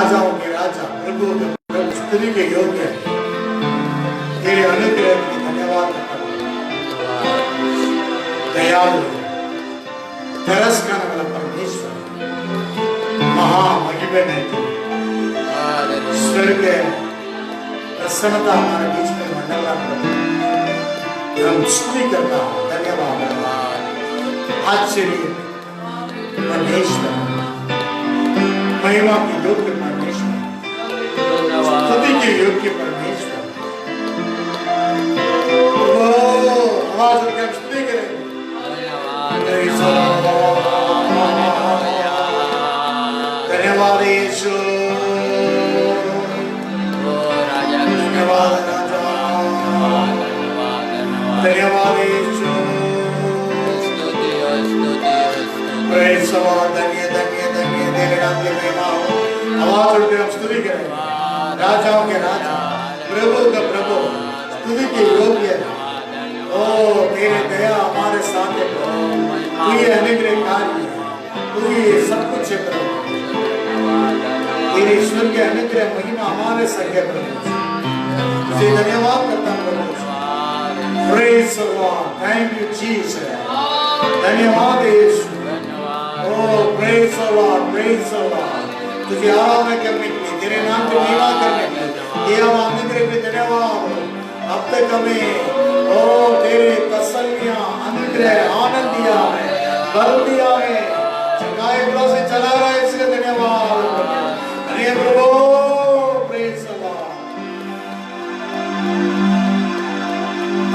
राजाओं के राजा, प्रभु के प्रभु, स्तुति के योग्य तेरे अनुग्रह के धन्यवाद करता हूं। दयालु तरस खाने वाला परमेश्वर, महामहिमन है तू। स्वर्ग प्रसन्नता हमारे बीच में मंडल प्रभु, हम स्तुति करता हूं। धन्यवाद आश्चर्य परमेश्वर, महिमा की योग्य परमेश्वर, स्तुति के योग्य परमेश्वर। आवाज उठकर स्तुति करें। धन्यवाद यीशु, धन्यवाद राजा, धन्यवाद यीशु, प्रेज़ द लॉर्ड। धन्य धन्य धन्य तेरे नाम की महिमा हो। आवाज उठकर हम स्तुति करें। राजाओं के राजा, प्रभु का प्रभु, स्तुति के योग्य है। ओ तेरे दया हमारे साथ है प्रभु, तू ये अनुग्रहकारी है, तू ये सब कुछ है प्रभु। तेरे ईश्वर के अनुग्रह महिमा हमारे संग है प्रभु। तुझे धन्यवाद करता हूं प्रभु। Praise the Lord, thank you Jesus. धन्यवाद Yeshu. O praise the Lord, praise the Lord. तुझे आराधना करने के लिए, तेरे नाम की महिमा करने के लिए, ये हम अनुग्रह पे धन्यवाद। अब तक हमें ओ तेरे तसल्लियां, अनुग्रह, आनंद दिया है, बल दिया है, चंगाई बलों से चला रहा है, इसका धन्यवाद। अरे प्रभु, प्रेज़ द लॉर्ड।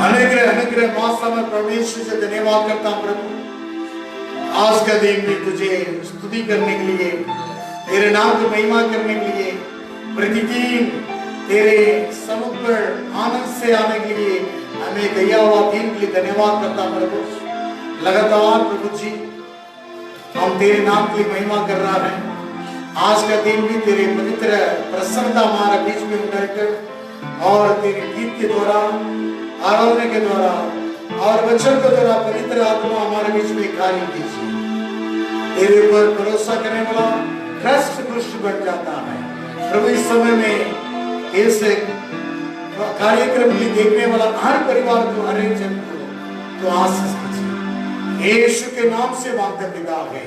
अनुग्रह अनुग्रह मौसम में परमेश्वर से धन्यवाद करता हूं प्रभु। आज का दिन भी तुझे स्तुति करने के लिए, तेरे नाम की महिमा करने के लिए, प्रतिदिन तेरे समुख पर आनंद से आने के लिए हमें दिया हुआ दिन के लिए धन्यवाद करता हूं प्रभु। लगातार प्रभु जी हम तेरे नाम की महिमा कर रहा है। आज का दिन भी तेरे पवित्र प्रसन्नता हमारे बीच में उतरकर और तेरे गीत के द्वारा, आराधना के द्वारा और वचन के द्वारा पवित्र आत्मा हमारे बीच में कार्य कीजिए। तेरे ऊपर भरोसा करने वाला हृष्ट पुष्ट बन जाता है प्रभु। इस समय में इस कार्यक्रम को देखने वाला हर परिवार को, हर एक जन को तो आशीष दीजिए। यीशु के नाम से मांगते पिता है,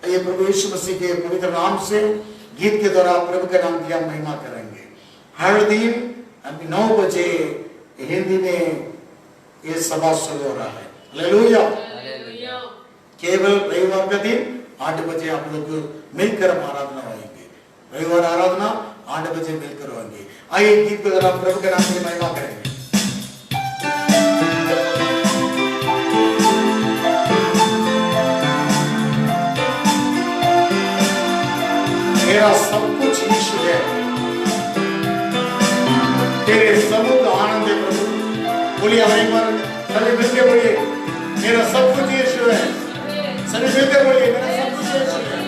ये प्रभु यीशु मसीह के पवित्र नाम से गीत के द्वारा प्रभु का नाम की हम महिमा करेंगे। हर दिन अभी 9 बजे हिंदी में ये सभा शुरू हो रहा है। हालेलुया। केवल रविवार का दिन 8 बजे आप लोग मिलकर हम आराधना होंगे। रविवार आराधना 8 बजे मिलकर होंगे। आइए गीत के द्वारा प्रभु के नाम की महिमा करेंगे। मेरा सब कुछ यीशु है, तेरे समुख आनंद है प्रभु। बोलिए हमें पर सभी मिलके बोलिए, मेरा सब कुछ यीशु है। सभी मिलके बोलिए, मेरा सब कुछ यीशु है,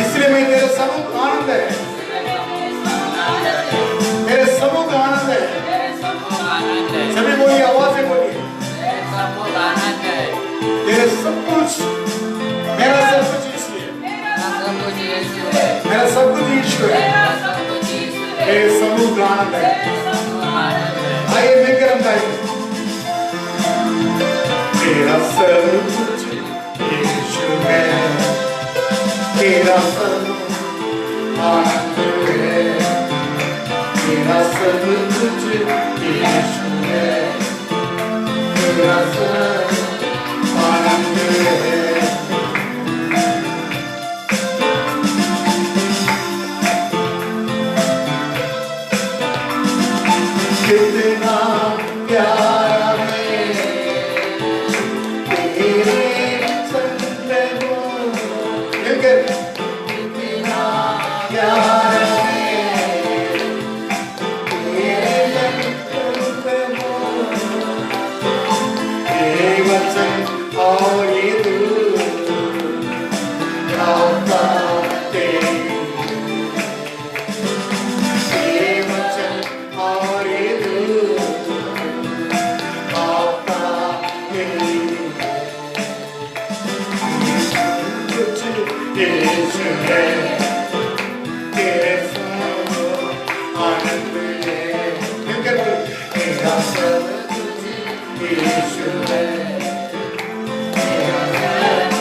इसलिए मैं तेरे समुख आनंद है, मेरे समुख आनंद है। सभी बोलिए, आवाज से बोलिए, तेरे सब कुछ, मेरा सब कुछ यीशु है, मेरा सब कुछ यीशु है, तेरे समुख आनंद है। आइए मिलकर हम गाएंगे। तेरा सब कुछ यीशु है, तेरा सब आनंद है, तेरा सब कुछ यीशु है, तेरा सब आनंद है। कितना प्यारा है तेरे संग हो, कितना प्यारा है तेरे संग हो, ये वचन और ये दूत आता यीशु है, तेरे संग आनंद है। मिलकर बोलो, मेरा सब कुछ यीशु है, मेरा सब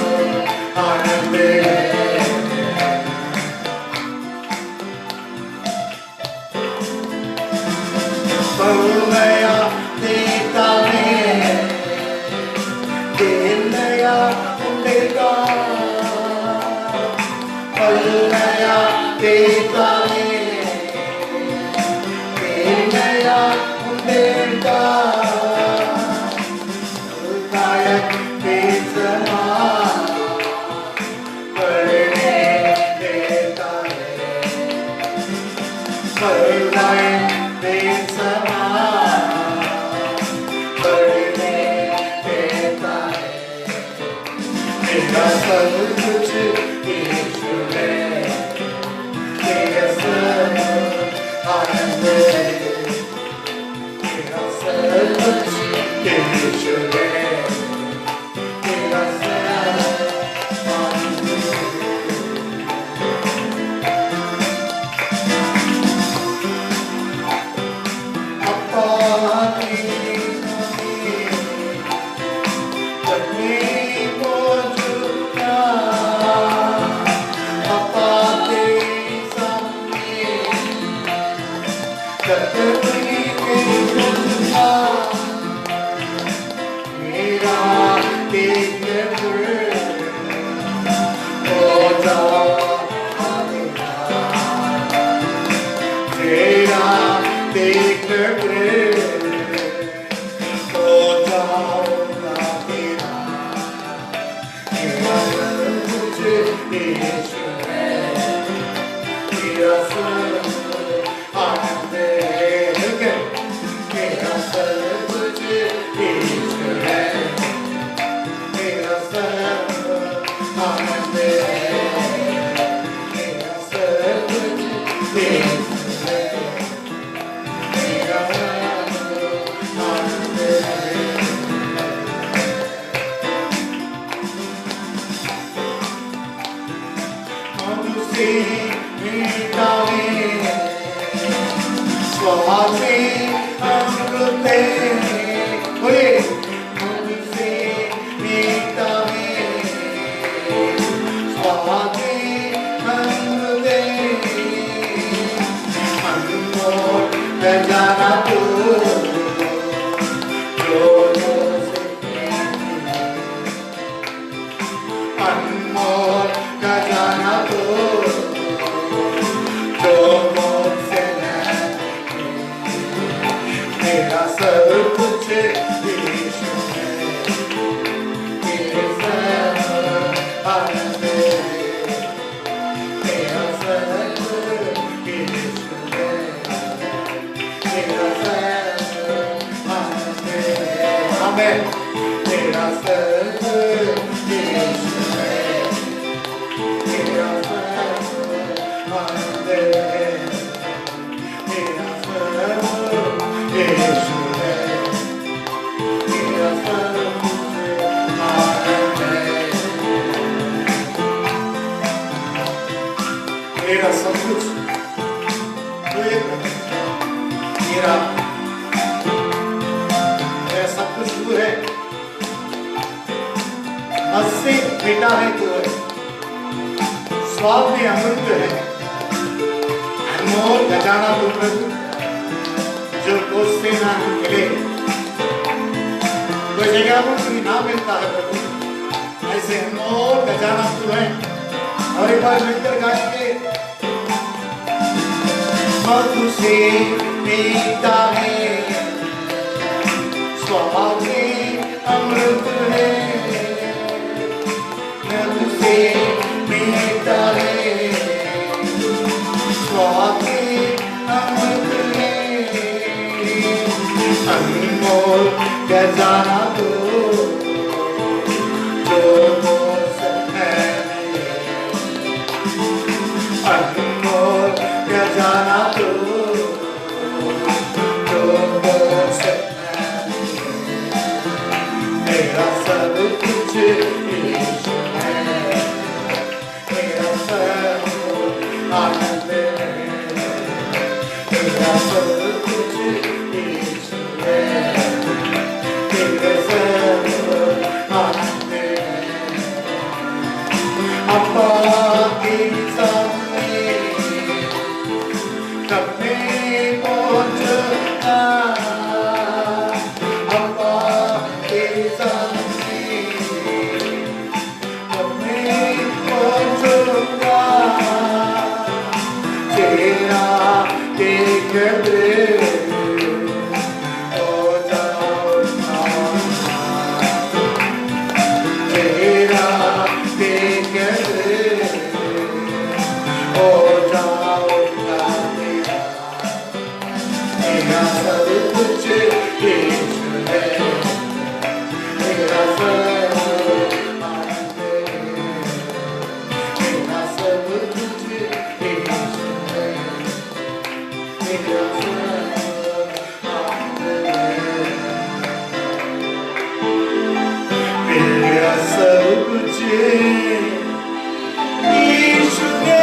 आनंद है। पल नया देता है, दिन नया उठेगा, पल नया देता है, दिन नया उठेगा, गायक बेसमान करने देता है, पल गायक बेसमान करने देता है। मेरा सब कुछ यीशु है, तेरा सब आनंद है, मेरा सब कुछ यीशु है, तेरा सब आनंद है। अपा तेरी अपने को झुका, अपा तेरे सामने कतई में झुका, मेरा देखकर हो जाओ मेरा, तेरा देखकर हो जाऊंगा तेरा, मेरा सब कुछ यीशु है, तेरा सब आनंद है। मिलकर, मेरा सब कुछ यीशु है, मेरा सब आनंद है, मेरा सब कुछ यीशु है, मेरा आनंद है। मनुष्य मीठा है, स्वाद में अमृत है, बोले मनुष्य मीठा है, स्वाद में अमृत है, अनमोल खजाना तो जो से अनमोल खजाना तो जो मुझसे नहीं, मेरा सब कुछ यीशु है, मेरे सब आनंद है, मेरा सब यीशु है, मेरा सब आनंद है। आमीन। मेरा सब यीशु है, मेरा सब आनंद है, मेरा सब यीशु है, मेरा सब आनंद है। मेरा सब कुछ तो एक मेरा सब कुछ तू है, हंसी मीठा है तू है, स्वाद में अमृत है, अनमोल खजाना तू प्रभु, जो कोसते ना मिले, कोई जगह पर कोई ना मिलता है प्रभु, ऐसे अनमोल खजाना तू है। और एक बार मिलकर गाएंगे, मधु से मीठा है, स्वाद में अमृत है, मधु से मीठा है, स्वाद में अमृत है, अनमोल खजाना तो जो मुझसे नहीं, अनमोल खजाना तो जो मुझसे नहीं, मेरा सब कुछ यीशु है, यीशु ने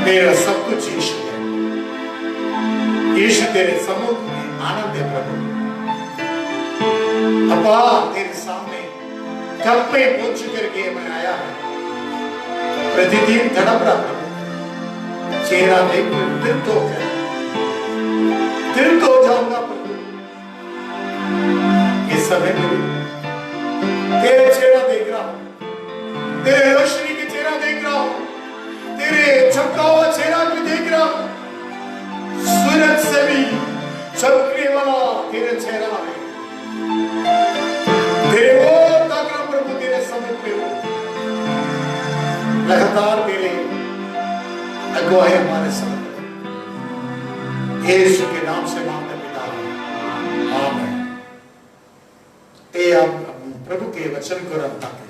मेरा सब कुछ यीशु है। यीशु तेरे सम्मुख में आनंद है प्रभु। अब्बा तेरे सामने कब में पहुंच करके मैं आया हूं, प्रतिदिन तड़प रहा प्रभु, चेहरा देख तृप्त हो जाऊंगा प्रभु। इस समय में तेरे चेहरा देख रहा हूं, तेरे रोशनी के चेहरा देख रहा हूं, तेरे चमका हुआ चेहरा भी देख रहा हूं। सूरज से भी चमकने वाला तेरे चेहरा है। तेरे वो ताकरा प्रभु तेरे सम्मुख में हो, लगातार तेरे अगुवाई हमारे साथ। यीशु के नाम से मांगते पिता, आमीन। ये आप प्रभु के वचन को रखता है।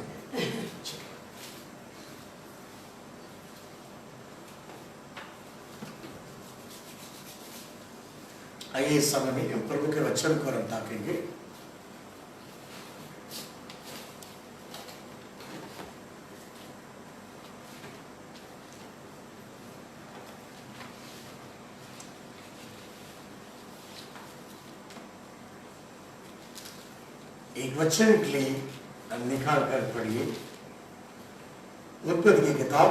आइए इस समय में हम प्रभु के वचन को हम ताकेंगे। एक वचन के लिए निकाल कर पढ़िए, उत्पत्ति की किताब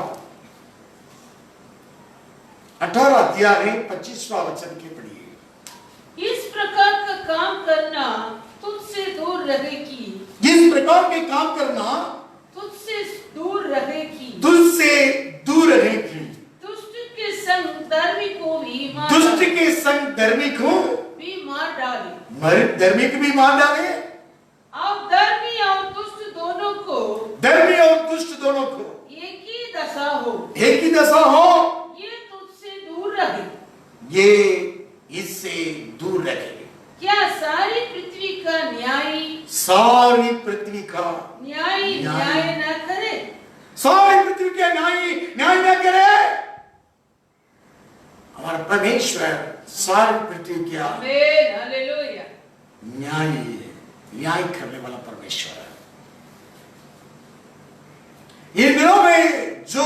18 अध्याय 25वां वचन के पढ़िए। इस प्रकार का काम करना तुझसे दूर रहेगी। जिस प्रकार के काम करना तुझसे दूर रहेगी। तुझसे दूर रहेगी। दुष्ट के संग धर्मी को भी मार दुष्ट के संग धर्मी को भी मार डाले। धर्मी को भी मार डाले। अब धर्मी और दुष्ट दोनों को, धर्मी और दुष्ट दोनों को एक ही दशा हो, एक ही दशा हो। ये तुझसे दूर रहे, ये इससे दूर रहे। क्या सारी पृथ्वी का न्यायी, सारी पृथ्वी का न्याय न करे? सारी पृथ्वी का न्याय न करे। हमारा परमेश्वर सारी पृथ्वी का आमीन, हालेलुया, न्याय करने वाला परमेश्वर है। इन दिनों में जो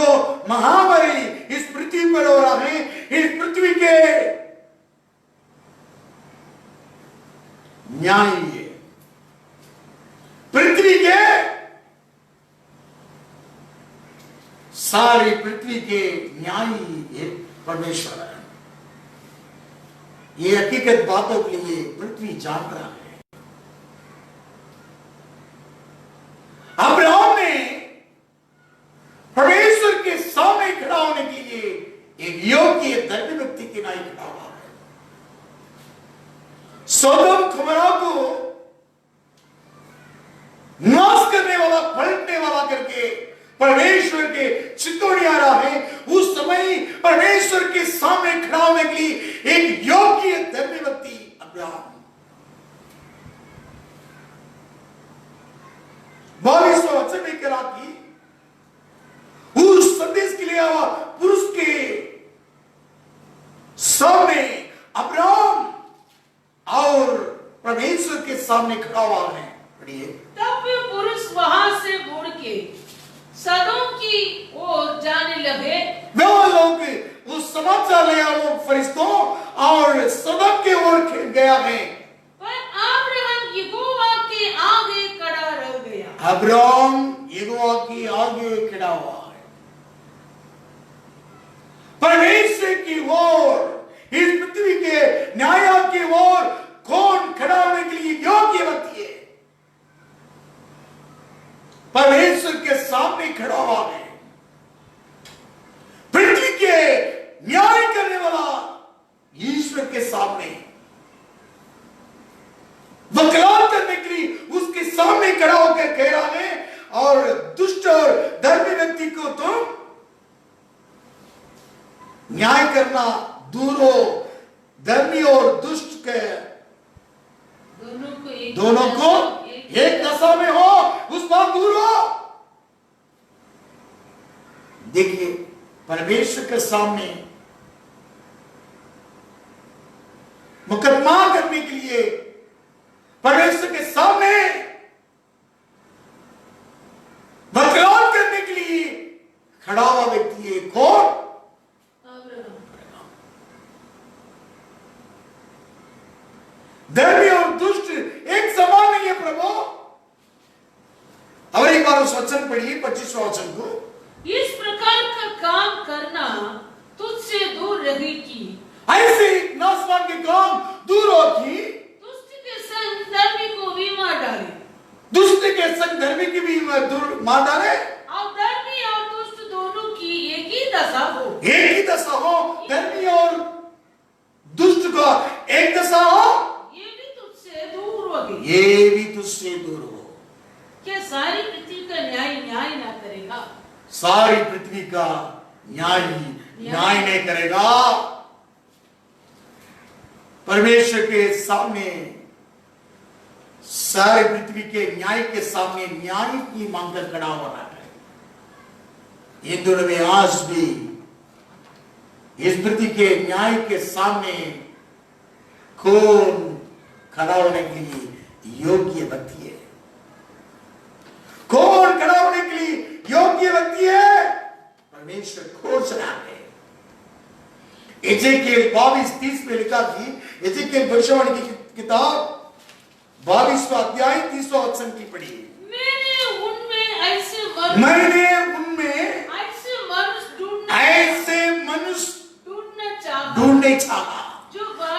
महामारी इस पृथ्वी पर हो रहा है, इस पृथ्वी के न्याय है। पृथ्वी के सारी पृथ्वी के न्यायी परमेश्वर है। ये हकीकत बातों के लिए पृथ्वी जान रहा है। अब्राहम ने परमेश्वर के सामने खड़ा होने के लिए एक योग्य धर्मी व्यक्ति के नाई खड़ा हुआ है। सोदम खुमरा को नाश करने वाला, पलटने वाला करके परमेश्वर के चितौनी आ रहा है। उस समय परमेश्वर के सामने खड़ा होने के लिए एक योग्य धर्मी व्यक्ति अब्राहम। 22वां वचन में कहा कि उस संदेश के लिए आवा पुरुष के सामने अब्राहम और परमेश्वर के सामने खड़ा हुआ है। पढ़िए। तब वे पुरुष वहां से मुड़ के सदोम की ओर जाने लगे। वे लोग उस समाचार ले आओ फरिश्तों और सदोम के ओर गया है। पर अब्राहम यहोवा के आगे खड़ा रह गया। अब्राम यहोवा की आगे खड़ा हुआ है। परमेश्वर की ओर, इस पृथ्वी के न्याय की ओर कौन खड़ा होने के लिए योग्य व्यक्ति है? परमेश्वर के सामने खड़ा हुआ है, पृथ्वी के न्याय करने वाला ईश्वर के सामने वकालत करने के लिए उसके सामने खड़ा होकर कह रहा है, और दुष्ट और धर्मी व्यक्ति को तुम न्याय करना दूर हो, धर्मी और दुष्ट के दोनों को एक दशा में हो, उस बात दूर हो। देखिए, परमेश्वर के सामने मुकदमा करने के लिए, परमेश्वर के सामने वकालत करने के लिए खड़ा हुआ व्यक्ति है कौन? धर्मी और दुष्ट एक समान नहीं है प्रभु। और एक बार उस वचन पढ़िए, 25वां वचन को। इस प्रकार का काम करना तुझसे दूर रहेगी, ऐसे नासवान के काम दूर होगी, दुष्ट के संग धर्मी को भी मार डाले, दुष्ट के संग धर्मी की भी दूर मार डाले, और धर्मी और दुष्ट दोनों की एक ही दशा हो। एक ही दशा हो, धर्मी और दुष्ट का एक दशा हो, ये भी तुझसे दूर होगी। ये भी तुझसे दूर हो। क्या सारी पृथ्वी का न्याय ना करेगा? सारी पृथ्वी का न्याय नहीं करेगा। परमेश्वर के सामने, सारी पृथ्वी के न्याय के सामने न्याय की मांग कर खड़ा हो रहा है। इन दिनों में आज भी इस पृथ्वी के न्याय के सामने कौन खड़ा होने के लिए योग्य व्यक्ति है? कौन खड़ा होने के लिए योग्य व्यक्ति है? परमेश्वर खोज रहा है। एजेकिएल 22:30 में लिखा थी, एजेकिएल भविष्यवाणी की किताब 22वां अध्याय 30वां वचन की पढ़ी। मैंने उनमें ऐसे मनुष्य ढूंढने चाहा,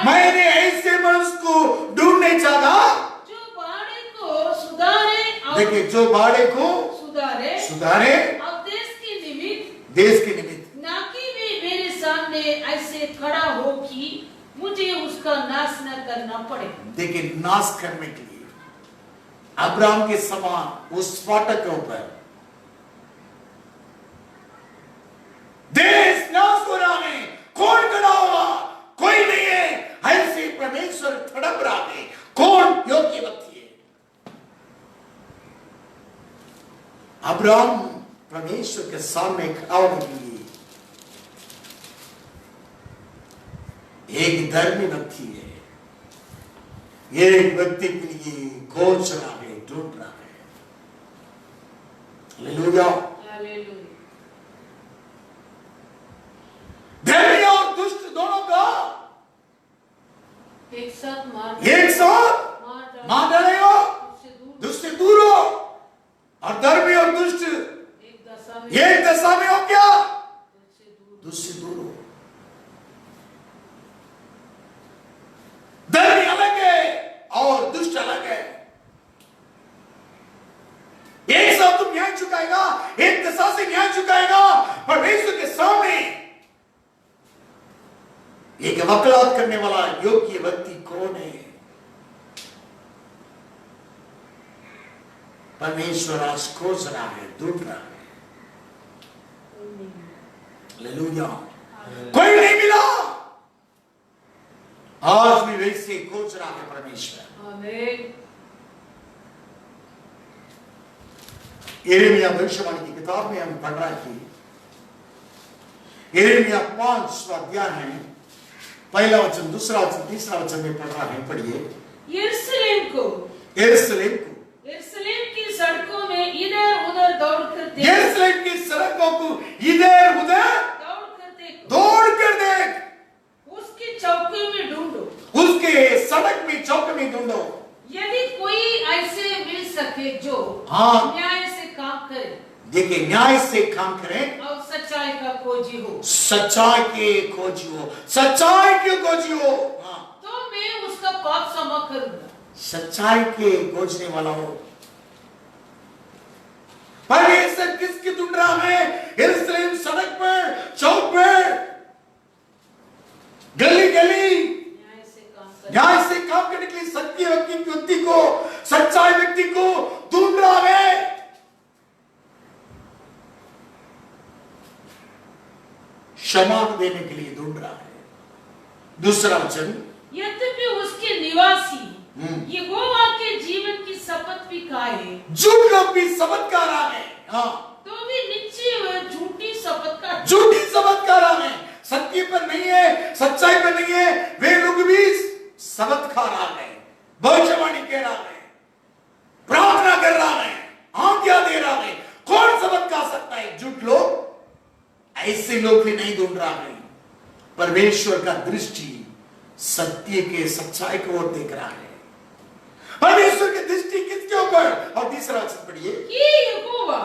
मैंने ऐसे मनुष्य को ढूंढने चाहा जो बाड़े को सुधारे, देखिए, जो बाड़े को सुधारे और देश के निमित्त, ना कि वे मेरे सामने ऐसे खड़ा हो कि मुझे उसका नाश न करना पड़े। देखिए, नाश करने के लिए अब्राहम के समान उस फाटक के ऊपर देश नाश हो रहा है, कौन खड़ा होगा? कोई नहीं है। ऐसे परमेश्वर तड़प रहा है, कौन योग्य व्यक्ति है? अब्राहम परमेश्वर के सामने खड़ा होने के लिए एक धर्मी व्यक्ति है, एक व्यक्ति के लिए खोज रहा है, ढूंढ रहा है। हालेलुया। धर्मी और दुष्ट दोनों का एक साथ मार डाले हो, दुष्ट से दूर हो, और धर्मी और दुष्ट एक दशा में हो क्या? दुष्ट से दूर हो। धर्मी अलग है और दुष्ट अलग है। एक साथ तुम न्याय चुकाएगा, एक दशा से न्याय चुकाएगा। परमेश्वर के सामने एक वकालत करने वाला योग्य व्यक्ति कौन है? परमेश्वर आज खोज रहा है, ढूंढ रहा है। हालेलुया। कोई नहीं मिला, आज भी वैसे खोज रहा है परमेश्वर। आमीन। यिर्मयाह भविष्यवाणी की किताब में हम पढ़ रहे थे, यिर्मयाह 5वां अध्याय है, पहला वचन, दूसरा वचन, तीसरा वचन में पढ़ रहा है। पढ़िए। यरूशलेम की सड़कों में इधर उधर यरूशलेम की सड़कों को इधर उधर दौड़ कर देख, उसके चौके में ढूंढो, उसके सड़क में चौक में ढूंढो। यदि कोई ऐसे मिल सके रखे जो हाँ। न्याय से काम करे देखिए, न्याय से काम करें और सच्चाई का खोजी हो, सच्चाई के खोजी हो, सच्चाई के खोजी हो। हाँ, तो मैं उसका पाप क्षमा करूंगा। सच्चाई के खोजने वाला हो। परमेश्वर किसकी ढूंढ रहा है? यरूशलेम सड़क पर, चौक पर, गली गली न्याय से काम करने के लिए सत्य व्यक्ति को, सच्चाई व्यक्ति को ढूंढ रहा है। क्षमा देने के लिए ढूंढ रहा है। दूसरा वचन, यद्यपि उसके निवासी यहोवा के जीवन की शपथ भी खाए, झूठ लोग भी शपथ खा रहा है। हाँ, तो भी निश्चय वह झूठी शपथ का झूठी शपथ खा रहा है, सत्य पर नहीं है, सच्चाई पर नहीं है, वे लोग भी शपथ खा रहा है, भविष्यवाणी कह रहा है, प्रार्थना कर रहा है, आज्ञा दे रहा है। कौन शपथ खा सकता है? झूठ लोग। ऐसे लोग भी नहीं ढूंढ रहा है। परमेश्वर का दृष्टि सत्य के, सच्चाई को ओर देख रहा है। परमेश्वर की दृष्टि किसके ऊपर? और तीसरा वचन पढ़िए, ही यहोवा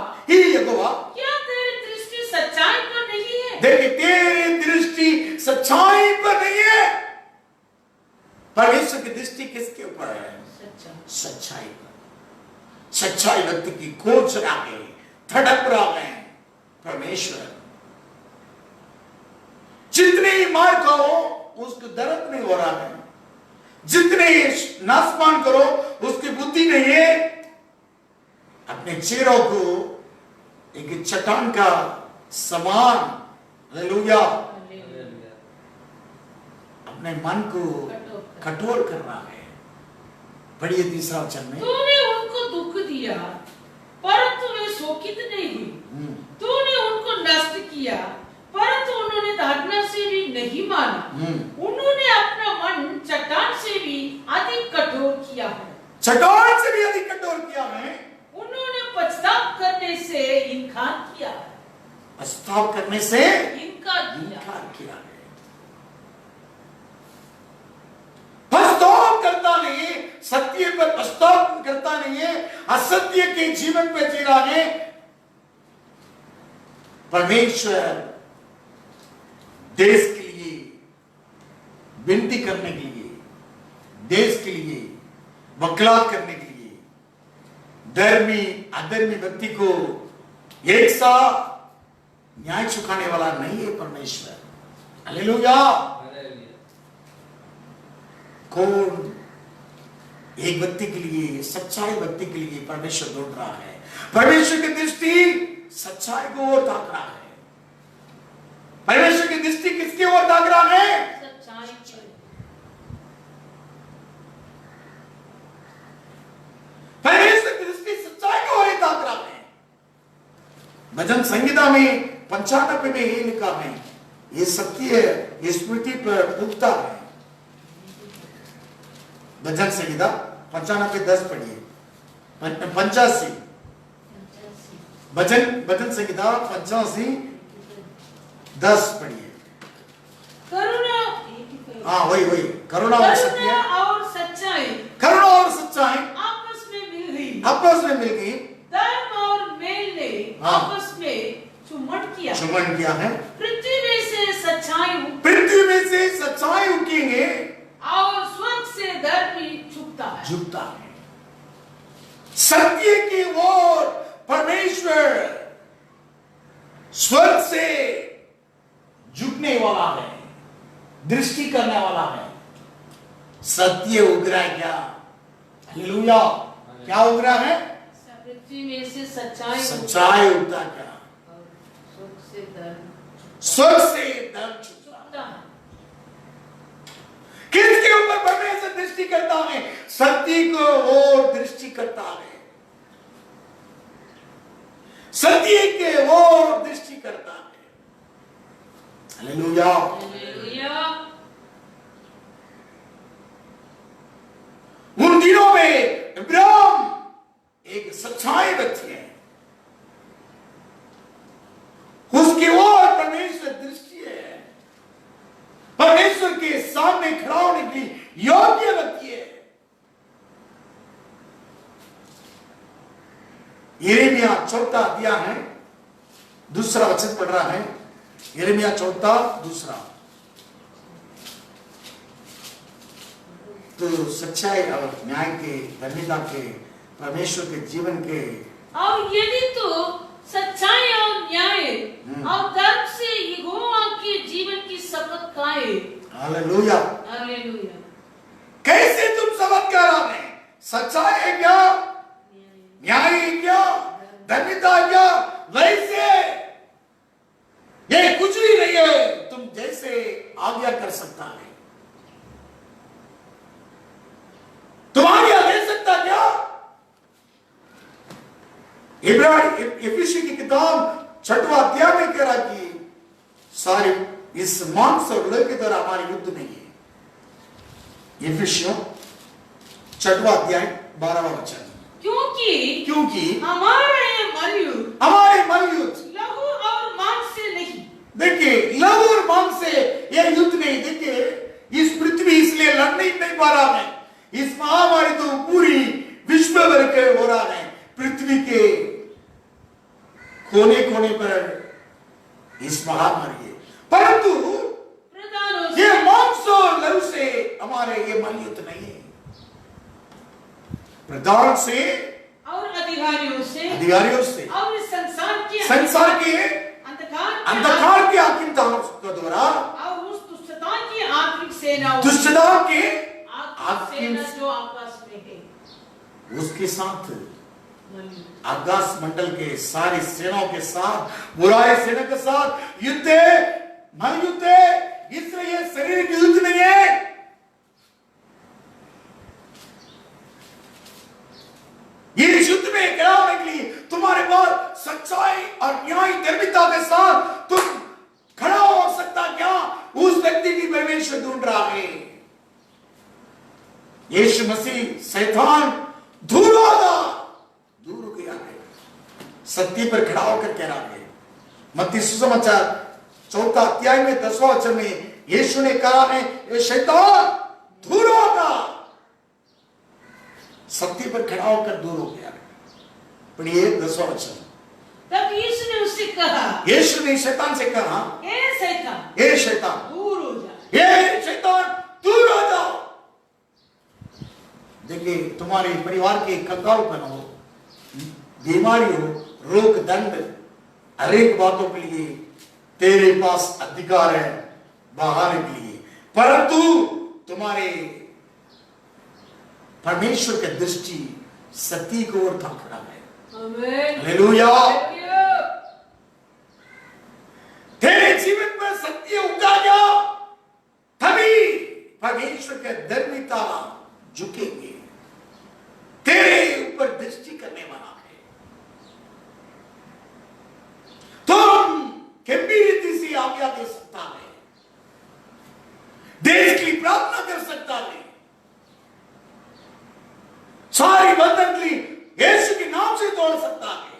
क्या तेरी दृष्टि सच्चाई पर नहीं है? देखिए, तेरी दृष्टि सच्चाई पर नहीं है। परमेश्वर की दृष्टि किसके ऊपर है? सच्चाई पर। सच्चाई व्यक्ति की खोज रहा है, धड़क रहा है। परमेश्वर जितने ही मार खाओ उसको दर्द नहीं हो रहा है, जितने नाशमान करो उसकी बुद्धि नहीं है। अपने चेहरों को एक चट्टान का समान, हालेलुया, अपने मन को कठोर कर रहा है। पढ़िए तीसरा वचन में, तूने उनको दुख दिया परंतु वे शोकित नहीं हुए, तूने उनको नष्ट किया परंतु उन्होंने धारणा से भी नहीं माना, उन्होंने अपना मन चट्टान से भी अधिक कठोर किया है, चट्टान से भी अधिक कठोर किया है। उन्होंने पछताव करने से इनकार किया है, पछताव करने से इनकार किया है। पछताव करता नहीं है, सत्य पर पछताव करता नहीं है, असत्य के जीवन पे जी रहा है। परमेश्वर देश के लिए विनती करने के लिए, देश के लिए वकालत करने के लिए, धर्मी अधर्मी व्यक्ति को एक सा न्याय चुकाने वाला नहीं है परमेश्वर। हालेलुया। कौन एक व्यक्ति के लिए, सच्चाई व्यक्ति के लिए परमेश्वर ढूंढ रहा है। परमेश्वर की दृष्टि सच्चाई को ओर ताक रहा है। परमेश्वर की दृष्टि किसकी ओर ताक रहा है? सच्चाई की। परमेश्वर की दृष्टि सच्चाई की ओर ताक रहा है। भजन संहिता में 95 में ये लिखा है, ये सत्य है, ये स्मृति पर उगता है। भजन संहिता 95:10 पढ़िए, 85 भजन संहिता 85:10 पढ़िए। करुणा, हाँ वही करुणा और सत्य, और सच्चाई, करुणा और सच्चाई आपस में मिल गई, धर्म और मेल ने आपस में चुम्बन किया है। पृथ्वी में से सच्चाई उठेंगे और स्वर्ग से धर्मी झुकता है। सत्य की ओर परमेश्वर स्वर्ग से झुकने वाला है, दृष्टि करने वाला है। सत्य उग रहा है क्या? हालेलुया। क्या उग रहा है? पृथ्वी में से सच्चाई उगता क्या? स्वर्ग से धर्म झुकता है। किसके ऊपर परमेश्वर दृष्टि करता है? सत्य को ओर दृष्टि करता है, सत्य के ओर दृष्टि करता है। हालेलुया। उन दिनों में इब्राहिम एक सच्चाई व्यक्ति है, उसकी ओर परमेश्वर दृष्टि है, परमेश्वर के सामने खड़ा होने की योग्य व्यक्ति है। यिर्मयाह 4 अध्याय है, 2 वचन पढ़ रहा है। यिर्मयाह 4 2। तो सच्चाई और न्याय के, धर्मिता के, परमेश्वर के जीवन के, और यदि तो सच्चाई और न्याय और धर्म से यहोवा के जीवन की शपथ खाए। हालेलुया। हालेलुया। कैसे तुम शपथ खाओगे? सच्चाई है क्या? न्याय है क्या? धर्मिता है क्या? वैसे ये कुछ भी नहीं है, तुम जैसे आज्ञा कर सकता है। तुम आज्ञा दे सकता क्या? इब्रानी की किताब 6वां अध्याय में कह रहा कि सारे इस मांस और लोहे की तरह हमारी युद्ध नहीं है। इफिसियों 6वां अध्याय 12वां वचन। क्योंकि हमारे मलयुद्ध लहू और मांस से नहीं। देखिए, लहू और मांस से यह युद्ध नहीं। देखिए, इस पृथ्वी इसलिए लड़ नहीं पा रहा है। इस महामारी तो पूरी विश्व भर के हो रहा है। पृथ्वी के कोने कोने पर इस महामारी है, परंतु ये मांस और लहू से हमारे ये मलयुद्ध नहीं है। प्रधान से और अधिकारियों से और इस संसार के अंधकार के आत्मिक तानों के द्वारा और उस दुष्टता की आत्मिक सेनाओं के सेना जो आकाश में है, उसके साथ आकाश मंडल के सारी सेनाओं के साथ, बुराई सेना के साथ युद्ध है, महायुद्ध है। इसलिए ये शरीर की युद्ध नहीं है। ये युद्ध में क्या होने के लिए तुम्हारे पास सच्चाई और न्याय धर्मिता के साथ तुम खड़ा हो सकता क्या? उस व्यक्ति की परमेश्वर ढूंढ रहा है। यीशु मसीह शैतान दूर हो गया है, सत्य पर खड़ा होकर कह रहा है। मत्ती सुसमाचार 4 अध्याय में 10वां वचन में यीशु ने कहा है, ये शैतान दूर होगा। सत्य पर खड़ा होकर दूर हो गया। पढ़िए 10वां वचन। तब यीशु ने उससे कहा, यीशु ने शैतान से कहा, ए शैतान दूर हो जा। ये शैतान दूर हो जाओ। देखिए, तुम्हारे परिवार के कंगालपन हो, बीमारी हो, रोग दंड, हरेक बातों के लिए तेरे पास अधिकार है बहाने के लिए, परंतु तुम्हारे परमेश्वर की दृष्टि सत्य को ओर ताक रहा है। हालेलुया। तेरे जीवन में सत्य उगा जा, तभी परमेश्वर के धर्मिता झुकेंगे। तेरे ऊपर दृष्टि करने वाला है। तुम गंभीर रीति से आज्ञा दे सकता है, देश की प्रार्थना कर सकता है, सारी बंधन की यीशु के नाम से तोड़ सकता है।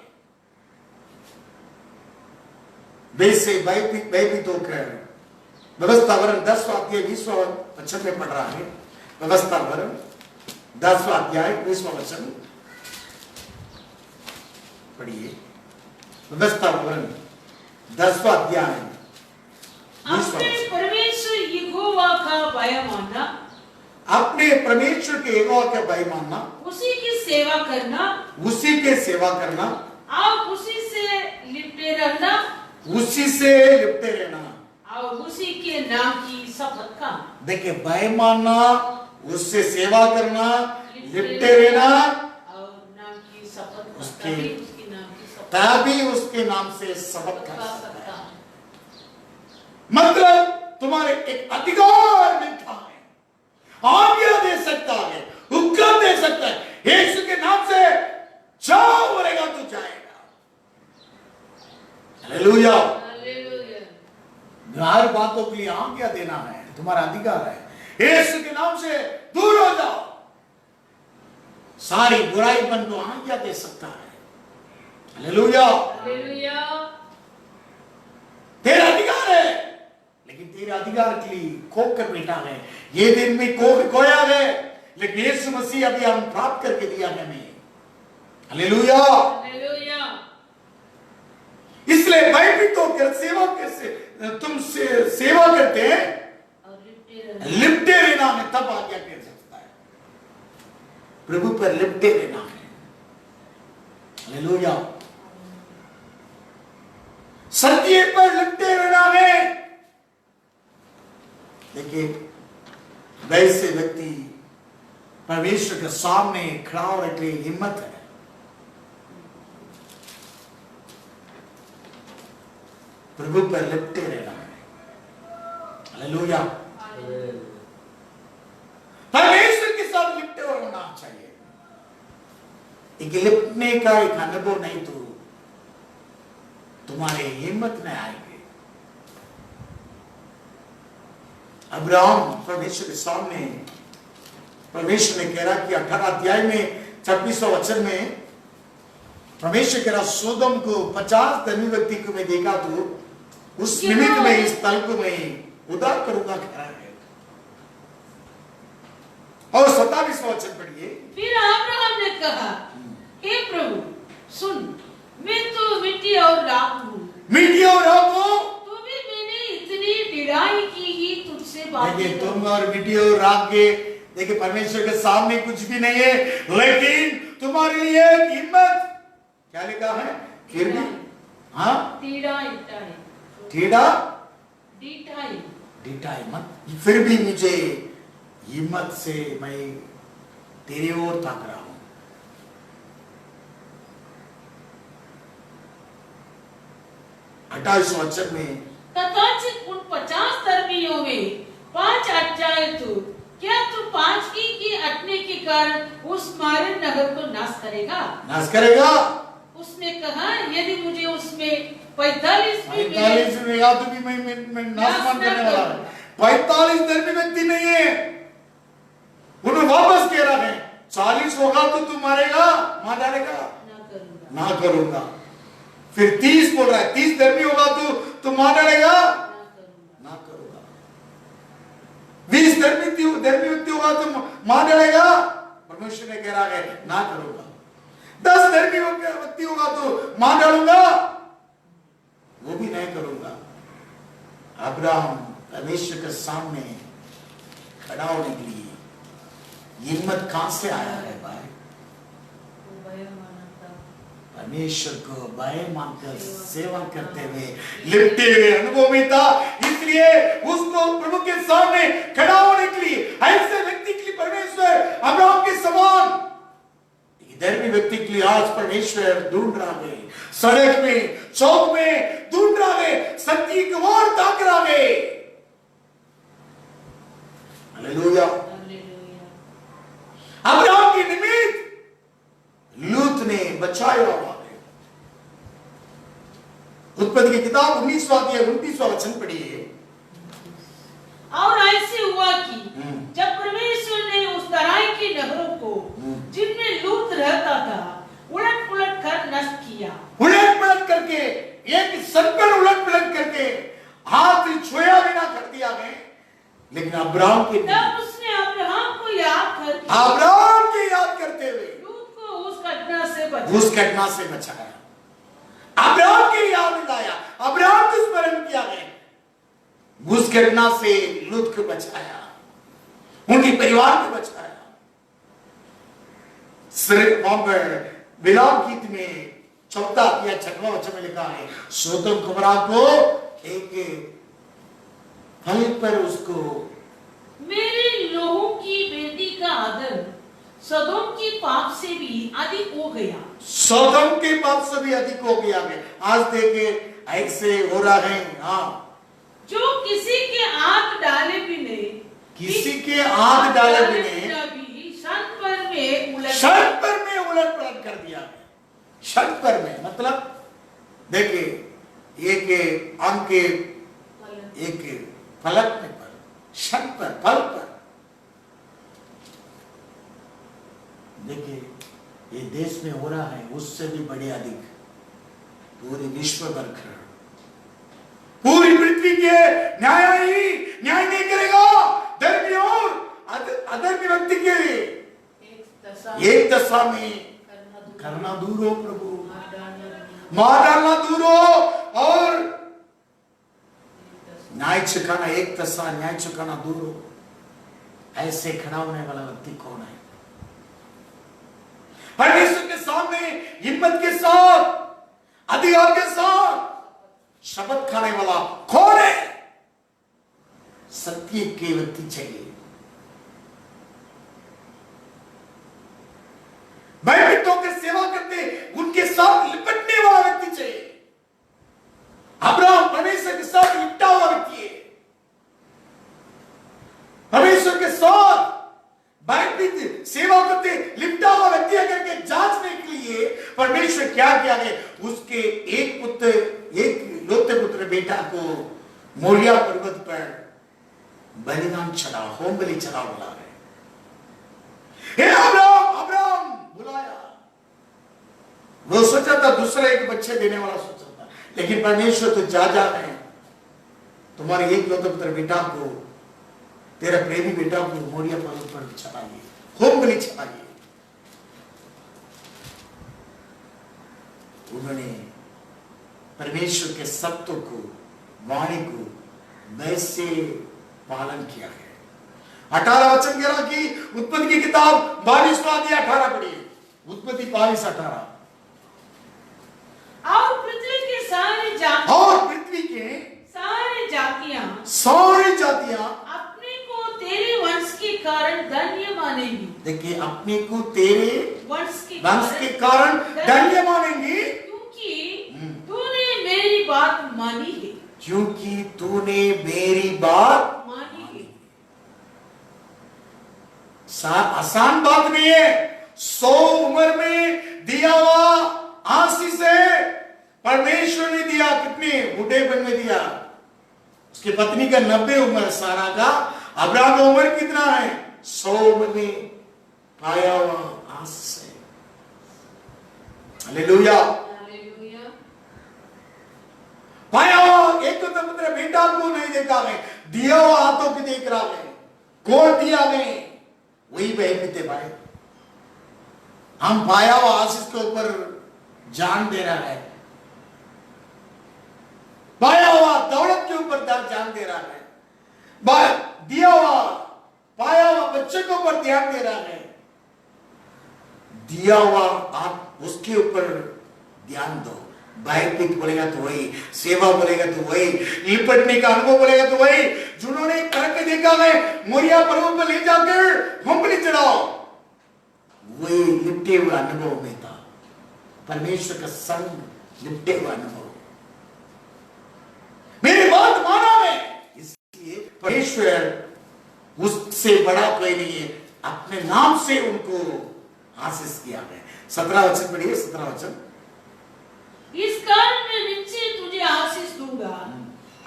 वैसे भयभीत होकर व्यवस्था वरण 10वां अध्याय 20वां वचन में पढ़ रहा है। व्यवस्था वरण 10वां अध्याय 20वां वचन पढ़िए। व्यवस्था वरण 10वां अध्याय 20वां अपने परमेश्वर यहोवा का भय मानना, अपने परमेश्वर के यहोवा का भय मानना, उसी की सेवा करना, और उसी से लिपटे रहना, और उसी के नाम की शपथ का। देखिए, भय मानना, उससे सेवा करना, लिपटे रहना और नाम की शपथ, तभी उसके नाम से शपथ कर सकता है। मतलब तुम्हारे एक अधिकार मिलता है, आज्ञा दे सकता है, हुक्म दे सकता है। यीशु के नाम से जाओ बोलेगा तो जाएगा। हालेलुया। हर बातों के लिए आज्ञा देना है, तुम्हारा अधिकार है। यीशु के नाम से दूर हो जाओ, सारी बुराईपन को आज्ञा दे सकता है। हालेलुया। तेरा अधिकार है, लेकिन तेरे अधिकार के लिए खोक कर बैठा है। ये दिन में खोया है, लेकिन यीशु मसीह अभी हम प्राप्त करके दिया हमें। हालेलुया। हालेलुया। इसलिए भयभीत होकर तुम सेवा करते हैं, और लिपटे रहना में तब आज्ञा कर सकता है। प्रभु पर लिपटे रहना है। हालेलुया। सत्य पर लिपटे रहना है। देखिए, वैसे व्यक्ति परमेश्वर के सामने खड़ा होने के लिए हिम्मत है। प्रभु पर लिपटे रहना है। हालेलुया। परमेश्वर के साथ लिपटे होना चाहिए। एक लिपटने का एक अनुभव नहीं तो तुम्हारे हिम्मत में आएंगे। अब्राहम परमेश्वर के सामने, परमेश्वर ने कह रहा कि 18 अध्याय में 26वां वचन में परमेश्वर कह रहा, सोदम को 50 धनी व्यक्ति को मैं देखा तो उस निमित्त में इस स्थल को मैं उदार करूंगा कह रहा है। और 27वां वचन पढ़िए। फिर अब्राहम ने कहा, हे प्रभु सुन, मैं तो मिट्टी और राख हूँ। मिट्टी और राख हो, तो भी मैंने इतनी ढिलाई की ही तुझसे बात। देखिए, तुम और मिट्टी और राख के, देखिए परमेश्वर के सामने कुछ भी नहीं है, लेकिन तुम्हारे लिए एक हिम्मत, क्या लिखा है? फिर भी हाँ, डीटाई मत, फिर भी मुझे हिम्मत से मैं तेरी ओर ताक रहा हूं। अट्ठाईस वचन में, कदाचित उन 50 धर्मियों में 5 अटजाए तो क्या तू 5 की अटने के कारण उस मारे नगर को नाश करेगा? उसने कहा, यदि मुझे उसमें 45 भी मिला तो भी मैं नाशमान करने वाला हूं। 45 धर्मी व्यक्ति नहीं है, उन्हें वापस कह रहा है 40 होगा तो तू मारेगा, मार डालेगा, ना करूंगा। फिर 30 बोल रहा है, 30 धर्मी होगा तो तू मार डालेगा, ना करूंगा। 20 धर्मी व्यक्ति होगा तो मार डालेगा, परमेश्वर ने कह रहा है ना करूंगा। 10 धर्मी व्यक्ति होगा तो मार डालूंगा, वो भी नहीं करूंगा। अब्राहम परमेश्वर के सामने खड़ा होने के लिए हिम्मत कहां से आया है भाई? परमेश्वर को भय मानकर सेवा करते हुए लिपटे हुए अनुभव में था, इसलिए उसको प्रभु के सामने खड़ा होने के लिए, ऐसे व्यक्ति के लिए परमेश्वर अब्राहम के समान धर्मी व्यक्ति के लिए आज परमेश्वर ढूंढ रहा है। सड़क में, चौक में ढूंढ रहा है, सत्य की ओर ताक रहा है। हालेलुया। अब्राहम के निमित्त लूत ने बचाया हुआ है। उत्पत्ति की किताब 19वां अध्याय 29वां वचन पढ़िए। और ऐसे हुआ कि जब परमेश्वर ने उस तराई के नगरों को जिनमें लूत रहता था उलट पुलट कर नष्ट किया। उलट पुलट करके, एक सर्कल उलट पुलट करके हाथ छुआ बिना कर दिया है। लेकिन अब्राहम के, तब उसने अब्राहम को याद करते हुए लूत को उस घटना से बचाया। अब्राहम की याद दिलाया, अब्राहम को स्मरण किया है, उस घटना से लूत को बचाया, उनके परिवार को बचाया। विलाप गीत में 4 या 6वां वचन में लिखा है, सोदम कुमरा को एक फल पर उसको, मेरे लोहू की बेटी का आदर सदोम की पाप से भी अधिक हो गया। सदोम के पाप से भी अधिक हो गया है। आज देखे ऐसे हो रहा है। हाँ, जो किसी के आंख डाले बिने शर्त पर में उलट पलट कर दिया है। शर्त पर में मतलब देखिए, एक अंक के एक फलक में पर, शर्त पर, फल पर। देखिए, ये देश में हो रहा है, उससे भी बड़े अधिक पूरे विश्व भर, पूरी पृथ्वी के न्याय नहीं करेगा। धर्मी और अधर्मी व्यक्ति के एक दशा में करना दूर हो प्रभु, मार डालना दूर हो, और न्याय चुकाना, एक तसा न्याय चुकाना दूर हो। ऐसे खड़ा होने वाला व्यक्ति कौन है? परमेश्वर के सामने हिम्मत के साथ, अधिकार के साथ शपथ खाने वाला कौन है? सत्य के व्यक्ति चाहिए, भयभीतों की सेवा करते उनके साथ लिपटने वाला व्यक्ति चाहिए। अब्राहम परमेश्वर के साथ लिपटा हुआ व्यक्ति है, परमेश्वर के साथ भयभीत सेवा करते लिपटा हुआ व्यक्ति अगर के जांचने के लिए परमेश्वर क्या किया है, उसके एक पुत्र, एक लौते पुत्र बेटा को मोरिया पर्वत पर बलिदान चढ़ा, होम बलि चढ़ा बोला है। हे अब्राहम, अब्राहम बुलाया। वो सोचा था दूसरा एक बच्चे देने वाला सोचा था, लेकिन परमेश्वर तो जा रहे हैं, तुम्हारे एक लौते पुत्र बेटा को, तेरा प्रेमी बेटा को मोरिया पर्वत पर चढ़ाइए, होम बलि चढ़ाइए। उन्होंने परमेश्वर के सत्य को, वाणी को वैसे पालन किया है। 18 वचन कह रहा कि उत्पत्ति की किताब 22वां अध्याय 18 पढ़िए, उत्पत्ति 22:18। और पृथ्वी के सारे जाति, और पृथ्वी के सारी जातियां अपने को तेरे वंश के कारण धन्य मानेंगी। देखिए, अपने को तेरे वंश के कारण धन्य मानेंगी, क्योंकि तूने मेरी बात मानी है, क्योंकि तूने मेरी बात मानी है। आसान बात नहीं है। 100 उम्र में दिया हुआ आशीष है, परमेश्वर ने दिया, कितने बुढ़ेपन में दिया। उसकी पत्नी का 90 उम्र सारा का, अब्राहम का उम्र कितना है? 100 उम्र में पाया हुआ आशीष है। हालेलुया, पाया हुआ एक तो पुत्र बेटा को नहीं देखा है, दिया हुआ हाथों की देख रहा है। कौन दिया है? वही बहन भाई। हम पाया हुआ आशीष के ऊपर जान दे रहा है, पाया हुआ दौलत के ऊपर जान दे रहा है, दिया हुआ पाया हुआ बच्चे के ऊपर ध्यान दे रहा है, दिया हुआ आप उसके ऊपर ध्यान दो। भयभीत बोलेगा तो वही, सेवा बोलेगा तो वही, लिपटने का अनुभव बोलेगा तो वही। जिन्होंने करके देखा है, मोरिया पर्वत पर ले जाकर होम बलि चढ़ाओ, वही लिपटे हुए अनुभव में था। परमेश्वर का संग, लिपटे हुए अनुभव। मेरी बात माना है, इसलिए परमेश्वर उससे बड़ा कोई नहीं है, अपने नाम से उनको आशीष किया है। 17 वचन पढ़िए, 17 वचन। इस कारण मैं निश्चय तुझे आशीष दूंगा,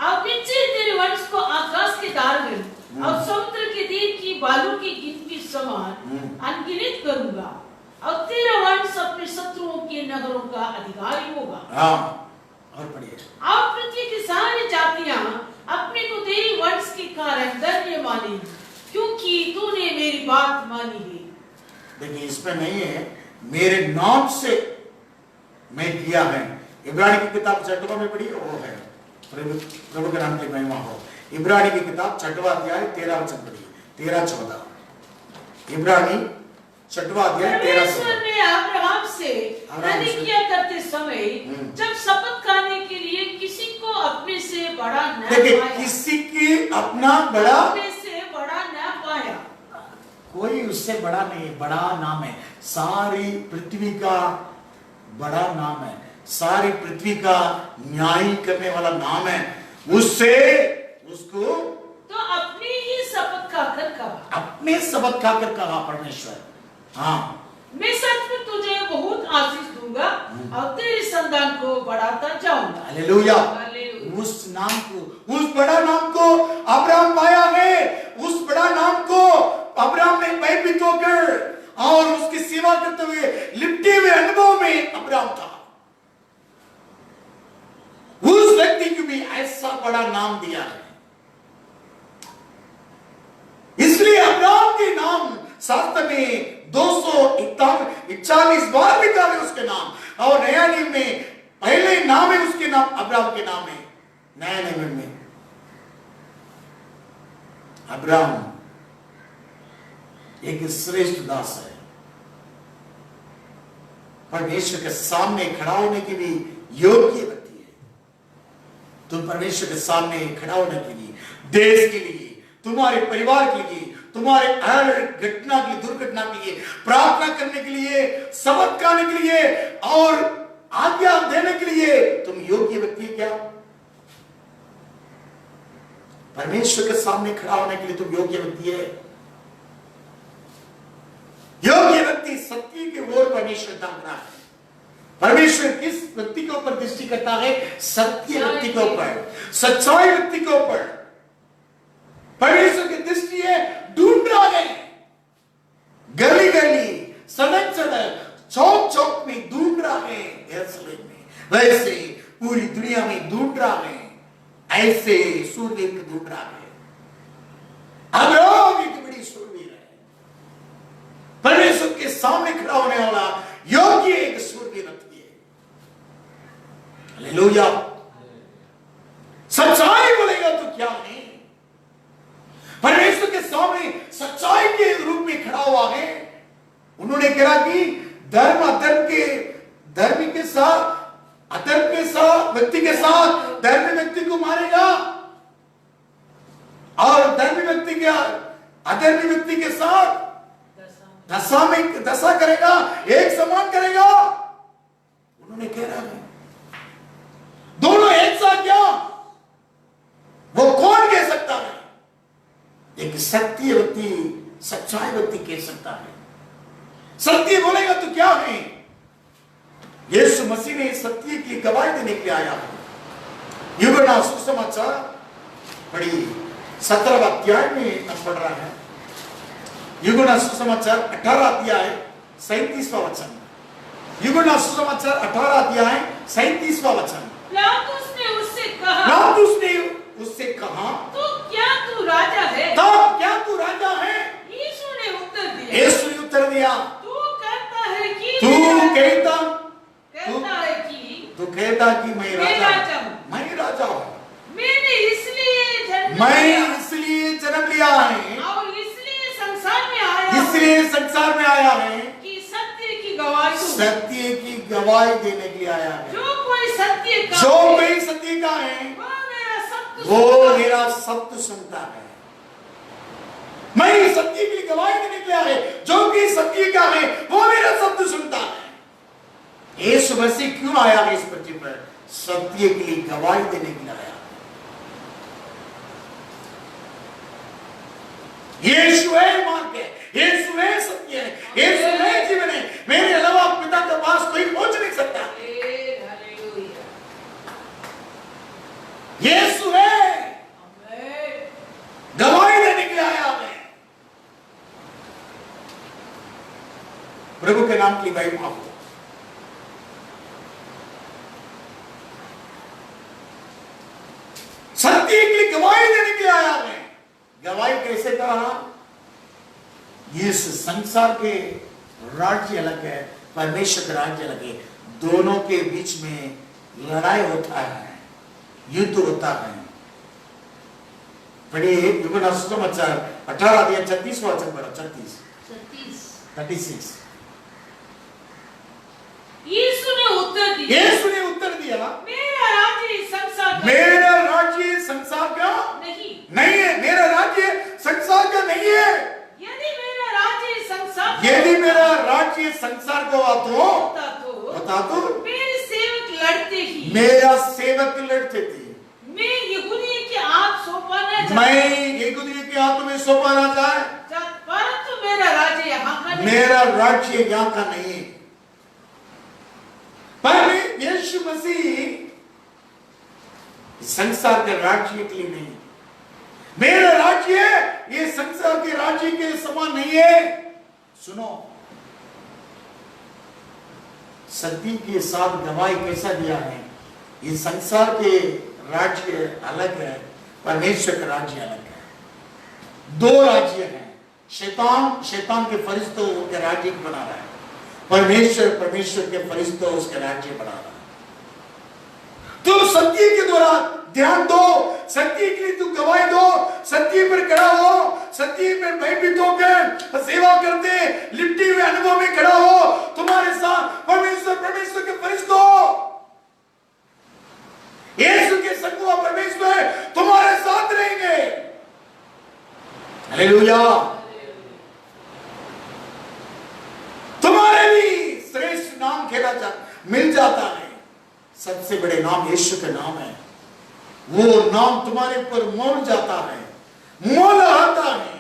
अब निश्चय तेरे वंश को आकाश के तारे और समुद्र के तीर की बालू की गिनती समान अनगिनत करूंगा, और तेरा वंश अपने शत्रुओं के नगरों का अधिकारी होगा। और पढ़िए। अब पृथ्वी की सारी जातियां अपने को तेरे वंश के कारण धन्य मानेंगी, क्योंकि तूने मेरी बात मानी है। देखिए, इसमें नहीं है मेरे नाम से मैं किया है। इब्रानी की किताब 6वां में पढ़िए, वो है प्रभु के नाम की महिमा हो। इब्रानी की किताब 6वां अध्याय 13 वचन पढ़िए, 13-14। इब्रानी 6वां अध्याय 13-14। परमेश्वर ने अब्राहम से प्रतिज्ञा करते समय जब शपथ खाने के लिए किसी को अपने से बड़ा न पाया, किसी की अपना बड़ा, अपने से बड़ा न पाया। कोई उससे बड़ा नहीं, बड़ा नाम है। सारी पृथ्वी का बड़ा नाम है, सारी पृथ्वी का न्याय करने वाला नाम है। उससे उसको तो अपनी ही शपथ खाकर कहा, अपने शपथ खाकर कहा परमेश्वर, हाँ, मैं सच में तुझे बहुत आशीष दूंगा और तेरी संतान को बढ़ाता जाऊंगा। हालेलुया। उस नाम को, उस बड़ा नाम को अब्राहम पाया है। उस बड़ा नाम को अब्राहम ने भयभीत होकर और उसकी सेवा करते हुए लिपटे हुए अनुभव में अब्राहम था। उस व्यक्ति को भी ऐसा बड़ा नाम दिया है, इसलिए अब्राहम के नाम शास्त्र में 241 बार लिखा है। उस और नया नियम में पहले नाम है उसके नाम अब्राहम के नाम है। नया नियम में अब्राहम एक श्रेष्ठ दास है, परमेश्वर के सामने खड़ा होने के लिए योग्य व्यक्ति है। तुम परमेश्वर के सामने खड़ा होने के लिए, देश के लिए, तुम्हारे परिवार के लिए, तुम्हारे हर घटना के लिए, दुर्घटना के लिए प्रार्थना करने के लिए, शब्द गाने के लिए और आज्ञा देने के लिए तुम योग्य व्यक्ति है क्या? परमेश्वर के सामने खड़ा होने के लिए तुम योग्य व्यक्ति है? योग्य व्यक्ति सत्य की ओर परमेश्वर ताकना है। परमेश्वर किस व्यक्ति के ऊपर दृष्टि करता है? सत्य व्यक्ति के ऊपर, सच्चाई व्यक्ति के ऊपर परमेश्वर की दृष्टि है। ढूंढ रहा है, गली गली, सड़क सड़क, चौक चौक में ढूंढ रहा है। यरूशलेम में वैसे पूरी दुनिया में ढूंढ रहा है, ऐसे सूरवीर को ढूंढ रहा है। अब्राहम एक बड़ी सूरवीर है, परमेश्वर के सामने खड़ा होने वाला योग्य एक सूरवीर व्यक्ति है। हालेलुया। सच्चाई बोलेगा तो क्या नहीं, परमेश्वर के सामने सच्चाई के रूप में खड़ा हुआ है। उन्होंने कहा कि धर्म अधर्म के, धर्म के साथ अधर्म के साथ व्यक्ति के साथ धर्मी व्यक्ति को मारेगा और धर्मी व्यक्ति के अधर्मी व्यक्ति के साथ दशा करेगा, एक समान करेगा। उन्होंने कह रहा है दोनों एक साथ क्या, वो कौन कह सकता है? एक सत्य व्यक्ति, सच्चाई व्यक्ति कह सकता है। सत्य बोलेगा तो क्या है? यीशु मसीह ने सत्य की गवाही देने के लिए आया। यूहन्ना सुसमाचार बड़ी 17 अध्याय में हम पढ़ रहा है। यूहन्ना सुसमाचार 18 अध्याय 37वां वचन। यूहन्ना सुसमाचार 18 अध्याय 37वां वचन। पिलातुस ने उससे कहा, तो क्या तू राजा है? क्या तू राजा है? यीशु ने उत्तर दिया, तू कहता कि मैं राजा हूं। मैंने इसलिए जन्म लिया है और इसलिए संसार में आया है कि सत्य की गवाही देने के लिए आया है। जो कोई सत्य का है वो मेरा शब्द सुनता है। मैं सत्य की गवाही देने के लिए आया है, जो कि सत्य का है वो मेरा शब्द सुनता है। यीशु मसीह क्यों आया है इस पृथ्वी पर? सत्य के लिए गवाही देने के लिए आया। यीशु है मार्ग है, यीशु है सत्य है, यीशु है जीवन है। मेरे अलावा पिता के पास कोई पहुंच नहीं सकता। यीशु है, गवाही देने के लिए आया मैं। प्रभु के नाम के लिए भाई माफ हो। सत्य के लिए गवाही देने के लिए आया मैं। गवाही कैसे कहा? ये संसार के राज्य अलग है, परमेश्वर का राज्य अलग है। दोनों के बीच में लड़ाई होता है, युद्ध होता है। पढ़िए यूहन्ना सुसमाचार 18 अध्याय 36वां वचन पढ़ो। 36 यीशु ने उत्तर दिया, मेरा राज्य संसार का नहीं है। मेरा राज्य संसार का नहीं है। यदि मेरा राज्य संसार का हुआ तो बता दो। मेरा सेवक लड़ते थे। मैं यहूदी के हाथों में सौंपा ना जाए, परंतु मेरा राज्य यहाँ का नहीं है। पर यीशु मसीह संसार के राज्य के लिए नहीं। मेरा राज्य ये संसार के राज्य के समान नहीं है। सुनो, सत्य के साथ गवाही कैसा दिया है? ये संसार के राज्य अलग है, परमेश्वर का राज्य अलग है। दो राज्य हैं। शैतान के फरिश्तों के राज्य को बना रहा है। परमेश्वर के फरिश्तों उसके राज्य बढ़ा रहा है। तो सत्य के द्वारा ध्यान दो, सत्य के लिए तू गवाही दो, सत्य पर खड़ा हो, सत्य पर भयभीत होकर सेवा करते लिपटे हुए अनुभव में खड़ा हो। तुम्हारे साथ परमेश्वर के फरिश्तों, यीशु के संगवा परमेश्वर तुम्हारे साथ रहेंगे। हालेलुया। तुम्हारे भी श्रेष्ठ नाम मिल जाता है। सबसे बड़े नाम यीशु का नाम है। वो नाम तुम्हारे ऊपर मोल जाता है, मोल आता है।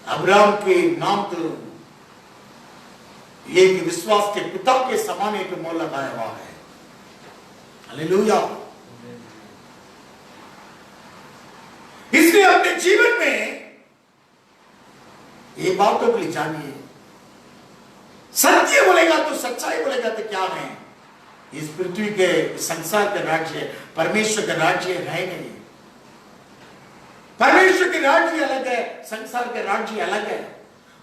अब्राहम के नाम तो एक विश्वास के पिता के समान एक मोल लगाया हुआ है। हालेलुया। इसलिए अपने जीवन में ये बातों के लिए जानिए। सत्य बोलेगा तो, सच्चाई बोलेगा तो क्या है? इस पृथ्वी के संसार के राज्य परमेश्वर का राज्य है नहीं। परमेश्वर के राज्य अलग है, संसार के राज्य अलग है।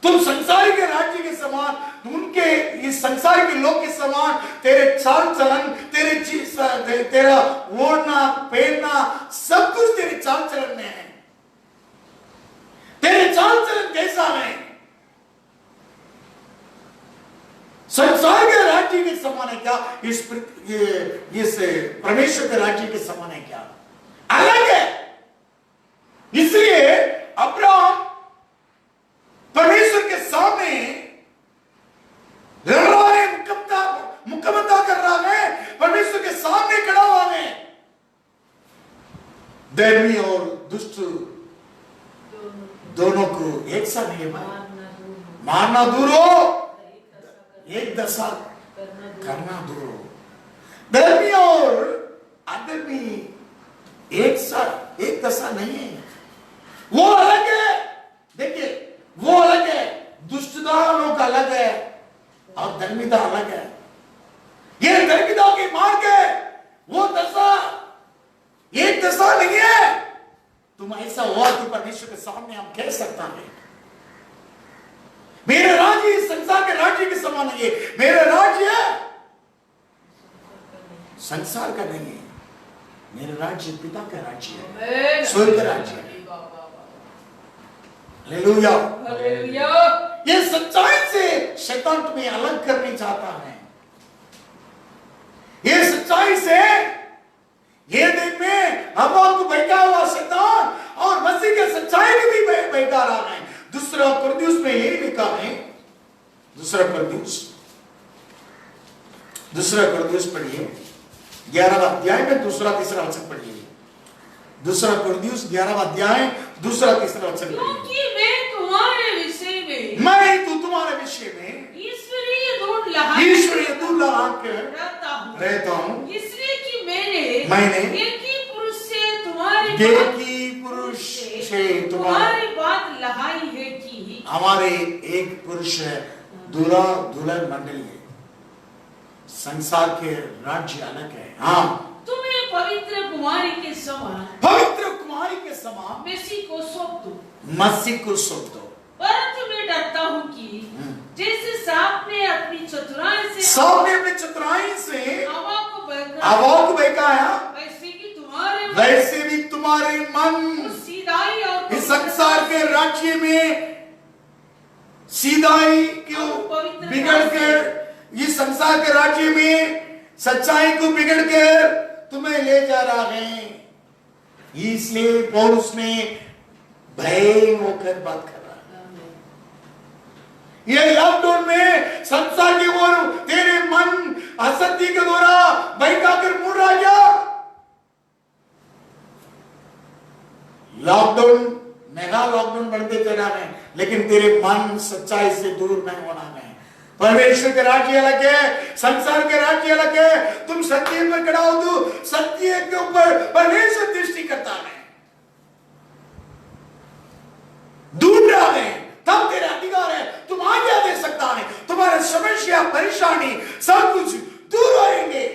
तुम संसार के राज्य के समान, उनके इस संसार के लोग के समान तेरे चाल चलन, तेरा ओढ़ना पहनना सब कुछ तेरे चाल चलन में है। तेरे चाल चलन कैसा है? संसार के राज्य के समान है क्या? इस परमेश्वर के राज्य के समान है क्या? अलग है। इसलिए अब्राहम परमेश्वर के सामने लड़ रहा है, मुकम्मता कर रहा है, परमेश्वर के सामने खड़ा हुआ है। धर्मी और दुष्ट दोनों को एक साथ नहीं मारना दूर हो, एक दशा करना दूर हो। धर्मी और अधर्मी एक दशा नहीं है, वो अलग है। देखिए, वो अलग है, दुष्टता लोग अलग है और धर्मिता अलग है। ये धर्मिता की मार्ग है, वो दशा एक दशा नहीं है। तुम ऐसा हुआ कि परमेश्वर के सामने हम कह सकता है, मेरा राज्य संसार के राज्य के समान नहीं है। मेरा राज्य संसार का नहीं है, मेरा राज्य पिता का राज्य है, स्वर्ग का राज्य है। हालेलुया। ये सच्चाई से शैतान तुम्हें अलग करने चाहता है। ये सच्चाई से, ये दिन में हवा को बहका हुआ शैतान और मसीह के सच्चाई को भी बहका रहा है। दूसरा कुरिन्थियों में यही लिखा है। दूसरा कुरिन्थियों पढ़िए 11वां अध्याय में दूसरा तीसरा वचन पढ़िए। दूसरा कुरिन्थियों 11वां अध्याय दूसरा तीसरा वचन पढ़िए। क्योंकि मैं तुम्हारे विषय में ईश्वरीय धूल लगा कर रहता हूँ, इसलिए कि मैंने एक ही पुरुष से तुम्हारी बात लहाई है कि हमारे एक पुरुष है, दुल्हन मंडली है। संसार के राज्य अलग है। हाँ, तुम्हें पवित्र कुमारी के समान मसीह को सौंप दो। परंतु मैं डरता हूँ कि जैसे सांप ने अपनी चतुराई से हवा को बहकाया, वैसे भी तुम्हारे मन सीधाई और इस संसार के राज्य में सीधाई क्यों बिगड़कर, इस संसार के राज्य में सच्चाई को बिगड़कर तुम्हें ले जा रहा है। इसलिए पौलुस ने भय होकर बात कर रहा है। ये लॉकडाउन में संसार की ओर तेरे मन असत्य के द्वारा बहका कर मुड़ रहा क्या? लॉकडाउन मेगा लॉकडाउन बढ़ते चला है, लेकिन तेरे मन सच्चाई से दूर नहीं होना है। परमेश्वर के राज्य अलग है, संसार के राज्य अलग है। तुम सत्य में खड़ा हो तो सत्य के ऊपर परमेश्वर दृष्टि करता है। दूर रहा है तब तेरा अधिकार है, तुम आज्ञा दे सकता है, तुम्हारे समस्या परेशानी सब कुछ दूर होंगे।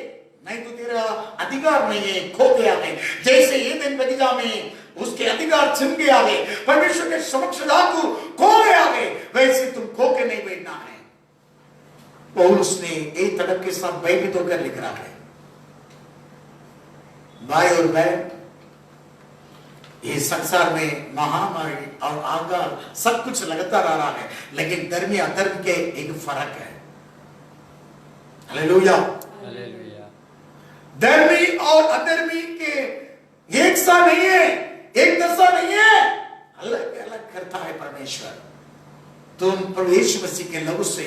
नहीं तो तेरा अधिकार नहीं है, खो गया है। जैसे एदेन बगीचा में उसके अधिकार छिन गया है, परमेश्वर के समक्ष को खो गया है, वैसे तुम खो के नहीं बैठना है। पौलुस ने एक तड़प के साथ भयभीत होकर लिख रहा है, भाई और बहन, ये संसार में महामारी और आगार सब कुछ लगातार आ रहा है, लेकिन धर्मी अधर्म के एक फर्क है। हालेलुया। धर्मी और अधर्मी के एक सा नहीं है, एक दशा नहीं है, अलग अलग करता है परमेश्वर। तुम प्रभु यीशु मसीह के लहू से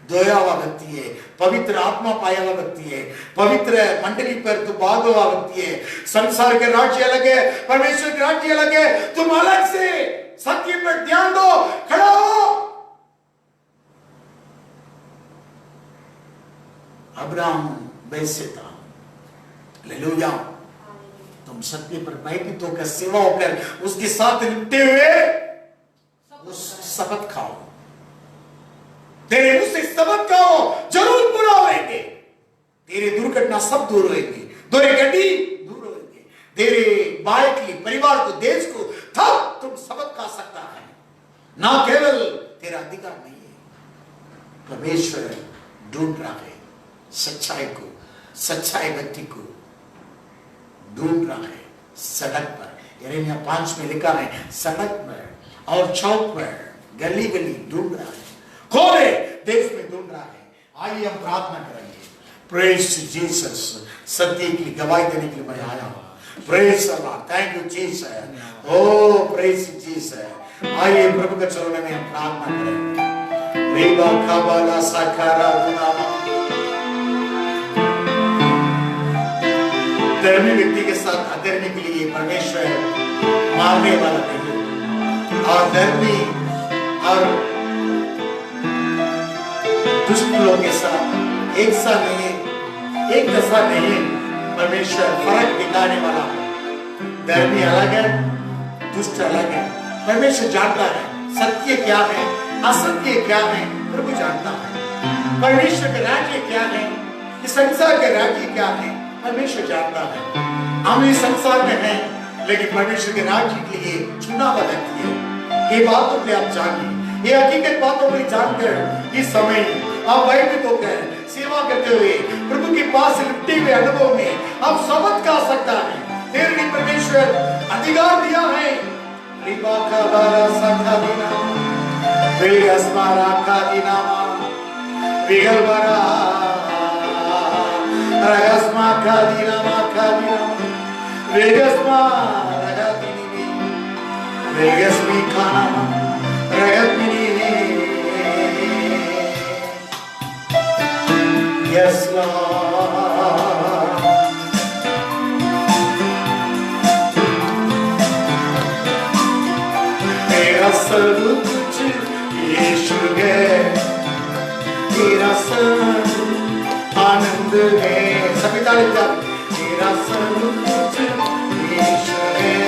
धोया हुआ व्यक्ति है, पवित्र आत्मा पाया हुआ व्यक्ति है, पवित्र मंडली पर तू भाग हुआ व्यक्ति है। संसार के राज्य अलग है, परमेश्वर के राज्य अलग है। तुम अलग से सत्य पर ध्यान दो, खड़ा हो। अब्राहम वैसे था। हालेलुया। तुम सत्य पर भयभीत होकर सेवा होकर उसके साथ लिपटे हुए उस शपथ खाओ, तेरे उससे शपथ खाओ, जरूर पूरा होएंगे। तेरे दुर्घटना सब दूर होएंगे, तेरे गड्डी दूर होएंगे, तेरे बाइक की परिवार को, देश को, तब तुम शपथ खा सकता है। ना केवल तेरा अधिकार नहीं है, परमेश्वर ढूंढ रहा है सच्चाई को, सच्चाई व्यक्ति को ढूंढ रहा है सड़क पर। यिर्मयाह 5 में लिखा है, सड़क पर और चौक पर, गली गली ढूंढ रहा है, कोने देश में ढूंढ रहा है। आइए हम प्रार्थना करेंगे। प्रेज जीसस, सत्य की गवाही देने के लिए मैं आया हूं। Praise Allah, thank you Jesus, oh praise Jesus. आइए प्रभु के चरणों में हम प्रार्थना करेंगे। रेबा काबाला साकारा गुनामा, धर्मी व्यक्ति के साथ अधर्मी के लिए परमेश्वर मारने वाला नहीं, और धर्मी और दुष्ट लोगों के साथ एक सा नहीं, एक दशा नहीं। परमेश्वर फर्क दिखाने वाला है। धर्मी अलग है, दुष्ट अलग है। परमेश्वर जानता है सत्य क्या है, असत्य क्या है, प्रभु जानता है। परमेश्वर का राज्य क्या है, इस संसार का राज्य क्या है, परमेश्वर जानता है। हम इस संसार में हैं, लेकिन परमेश्वर के राज्य के लिए चुना हुआ व्यक्ति है। ये बातों को आप जानिए, ये हकीकत बातों को जानकर इस समय आप भयभीत होकर सेवा करते हुए प्रभु के पास लिपटे हुए अनुभव में आप शपथ खा सकता है। तेरे लिए परमेश्वर अधिकार दिया है। रिबा का बारा साखा दिना, वेगस्मारा का दिनामा, वेगलबरा रगस्मा का दिनामा, वेगस्मा रगतिनी, वेगस्मी खाना रगतिनी। Yes, Lord. तेरा सब कुछ यीशु है, तेरा सब आनंद है। सभी तारीफ कर। तेरा सब कुछ यीशु है,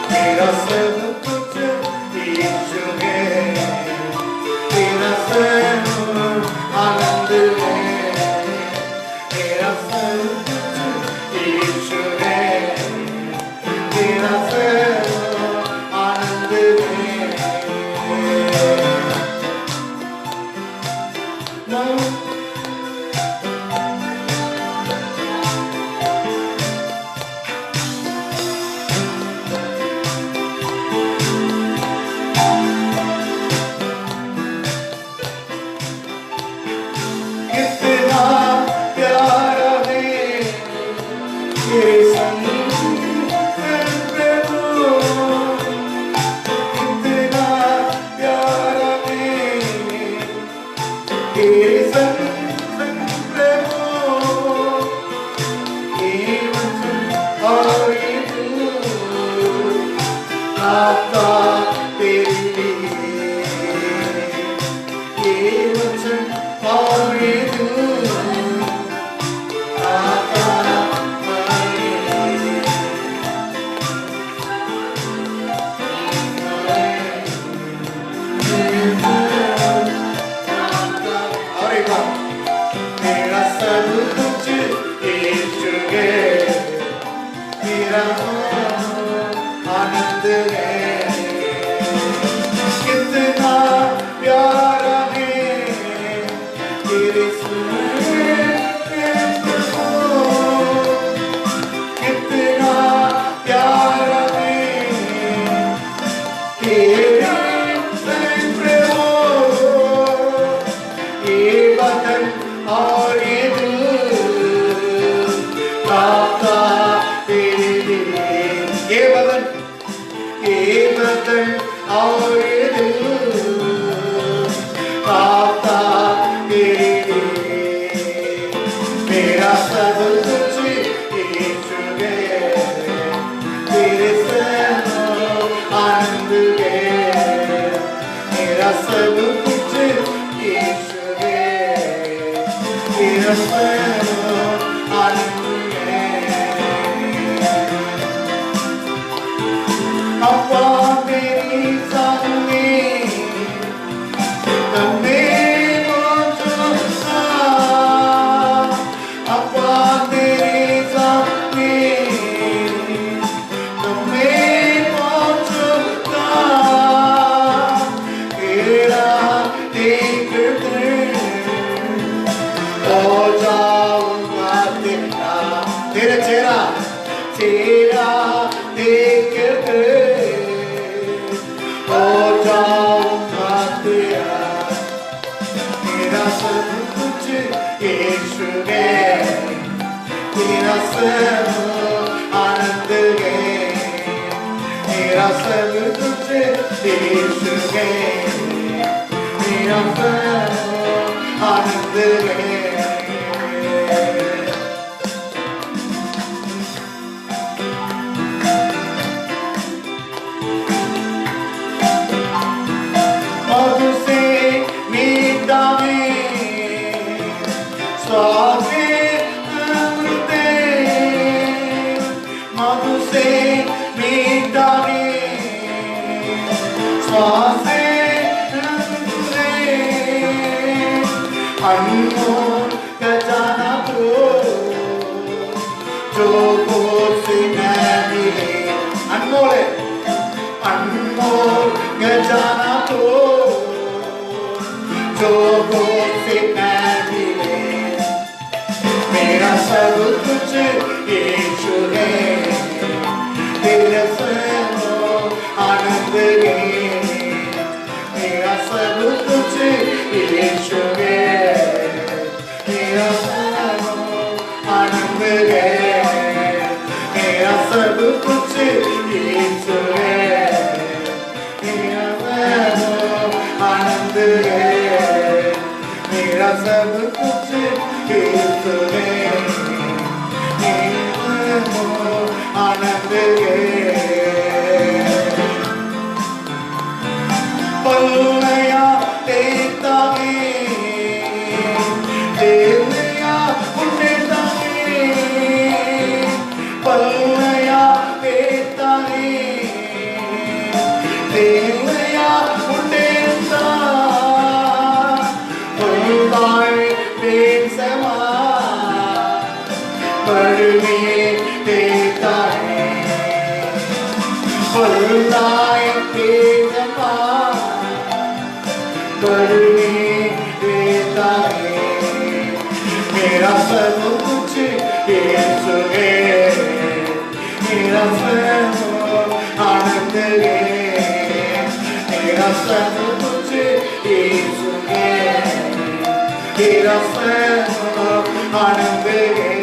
तेरा सब कुछ यीशु है, तेरा सब आनंद है, तेरा सब कुछ यीशु है, तेरा सब आनंद है। कितना प्यार मेरा सब कुछ यीशु है, तेरा सब आनंद है, मेरा सब कुछ यीशु है, मेरा सब आनंद है। मधु से मीठा में स्वादे अमृत, मधु से मीठा में स्वादे अमृत, अनमोल खजाना तो जो मुझसे मिले, अनमोल है, अनमोल खजाना तो जो मुझसे मिले, मेरा सब कुछ यीशु है, तेरा सब आनंद है, मेरा सब कुछ यीशु है, मेरा सब आनंद है, मेरा सब कुछ यीशु है, मेरा सब आनंद है, मेरा सब कुछ यीशु है, मेरा सब आनंद है। पल्लया देता है, देवया उन्नता है, पल्लया देता है, देवया उन्नता, पल्लाय देव समा परमे देता है, पल्लाय देव समा परमे देता है, मेरा सब कुछ यीशु है, मेरा सब आनंद है, मेरा सब कुछ यीशु है, मेरा सब आनंद है।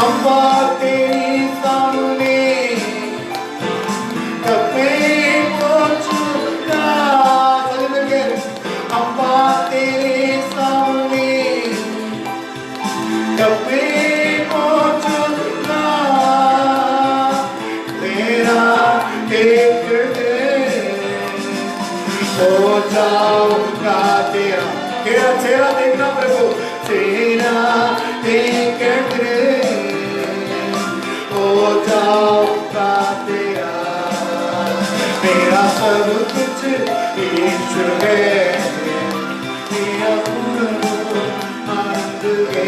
अम्मा तेरी सामने कपे पहुंचूंगा, अम्मा तेरे सामने कभी पहुंचूंगा, तेरा देख हो जाऊंगा, तेरा तेरा चेहरा देखना प्रभु, तेरा देख हो जाऊंगा तेरा, मेरा सब कुछ यीशु है, मेरा पूर्ण आनंद है,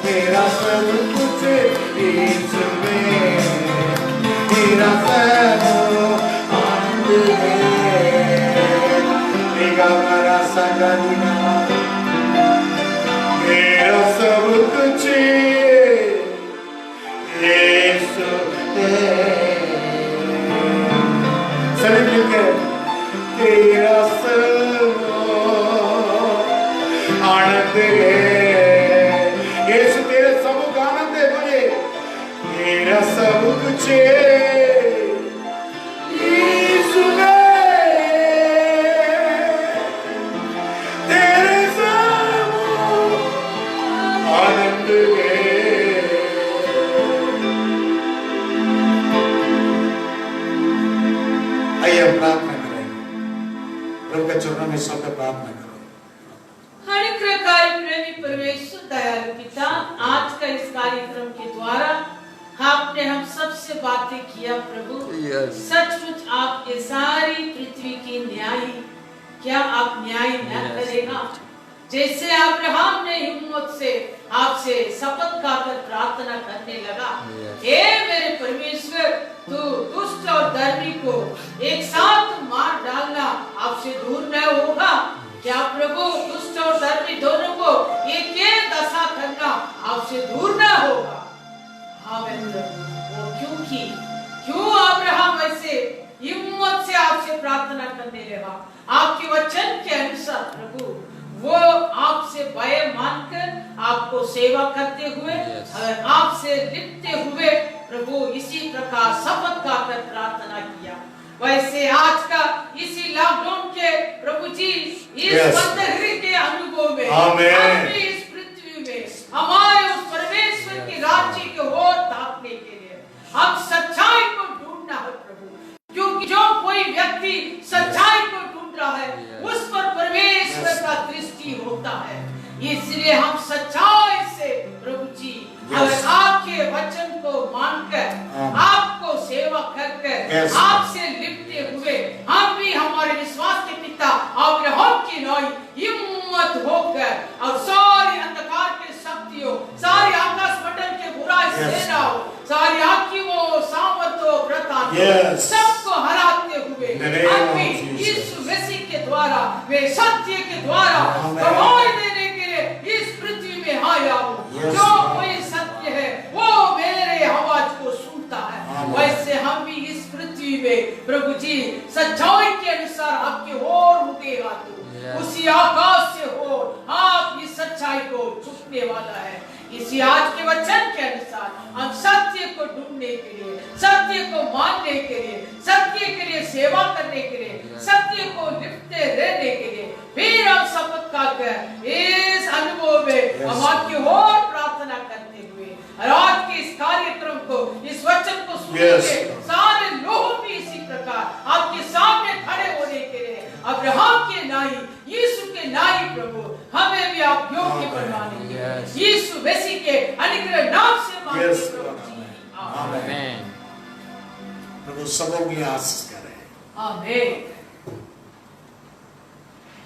मेरा सब कुछ यीशु है, मेरा सब आनंद है, मेरा मेरा संगना, मेरा सब कुछ यीशु है। सभी मिलकर तेरा सब आनंद है, यीशु तेरे सब का आनंद है, बोले तेरा सब कुछ यीशु है, तेरे सब आनंद है। आइए प्रार्थना करें, प्रभु के चरणों में सबका प्रार्थना करो। अनुग्रहकारी प्रेमी परमेश्वर दयालु पिता, आज का इस कार्यक्रम के द्वारा आपने हम सबसे बातें किया प्रभु, सचमुच आप ये सारी पृथ्वी की न्यायी, क्या आप न्याय न करेगा? जैसे अब्राहम ने हिम्मत से आपसे शपथ खाकर प्रार्थना करने लगा, हे मेरे परमेश्वर, तू दुष्ट और धर्मी को एक साथ मार डालना आपसे दूर न होगा क्या प्रभु? दुष्ट और धर्मी दोनों को एक दशा करना आपसे दूर न होगा। हाँ क्योंकि क्यों अब्राहम ऐसे हिम्मत से आपसे प्रार्थना करने लगा? आपके वचन के अनुसार भय मानकर आपको सेवा करते हुए आपसे लिपते हुए प्रभु इसी प्रकार शपथ खाकर प्रार्थना किया। वैसे आज का इसी लॉकडाउन के प्रभु जी इस बंदगी के अनुभव में अपनी इस पृथ्वी में हमारे उस परमेश्वर के राज्य की ओर ताकने के लिए हम सच्चाई को ढूंढना है प्रभु, क्योंकि जो कोई व्यक्ति सच्चाई को ढूंढ रहा है उस पर परमेश्वर का दृष्टि होता है। इसलिए हम सच्चाई से प्रभु जी अगर आपके वचन को मानकर आपको सेवा करके आपसे लिपटे हुए हम भी हमारे विश्वास के पिता अब्राहम की नाई हिम्मत होकर और सारी अंधकार के शक्तियों, सारी आकाश मंडल के बुराई सेनाओं, सारी आँखियों सामर्थ्यों व्रतांतों सबको हराते हुए अपनी यीशु मसीह के द्वारा वे सत्य के द्वारा गवाही देने के लिए इस पृथ्वी में आया हूँ। जो कोई सत्य है वो मेरे आवाज को सुनता है। वैसे हम भी इस पृथ्वी में प्रभु जी सच्चाई के अनुसार आपके ओर उठेगा तो उसी आकाश से हो आप इस सच्चाई को छुपने वाला है। इसी आज के वचन के अनुसार हम सत्य को ढूंढने के लिए, सत्य को मानने के लिए, सत्य के लिए सेवा करने के लिए, सत्य को लिपटे रहने के लिए फिर हम शपथ खाकर इस अनुभव में हम आपकी ओर प्रार्थना करते हुए और आज के इस कार्यक्रम को, इस वचन को सुनकर सारे लोग भी इसी प्रकार आपके सामने खड़े होने के लिए अब्राहम के नाई, यीशु के नाई प्रभु हमें भी आप योग्य बनवाने यीशु मसीह के अनुग्रह नाम से मांगते प्रभु। आमीन। प्रभु सबों की आशीष करे। आमीन।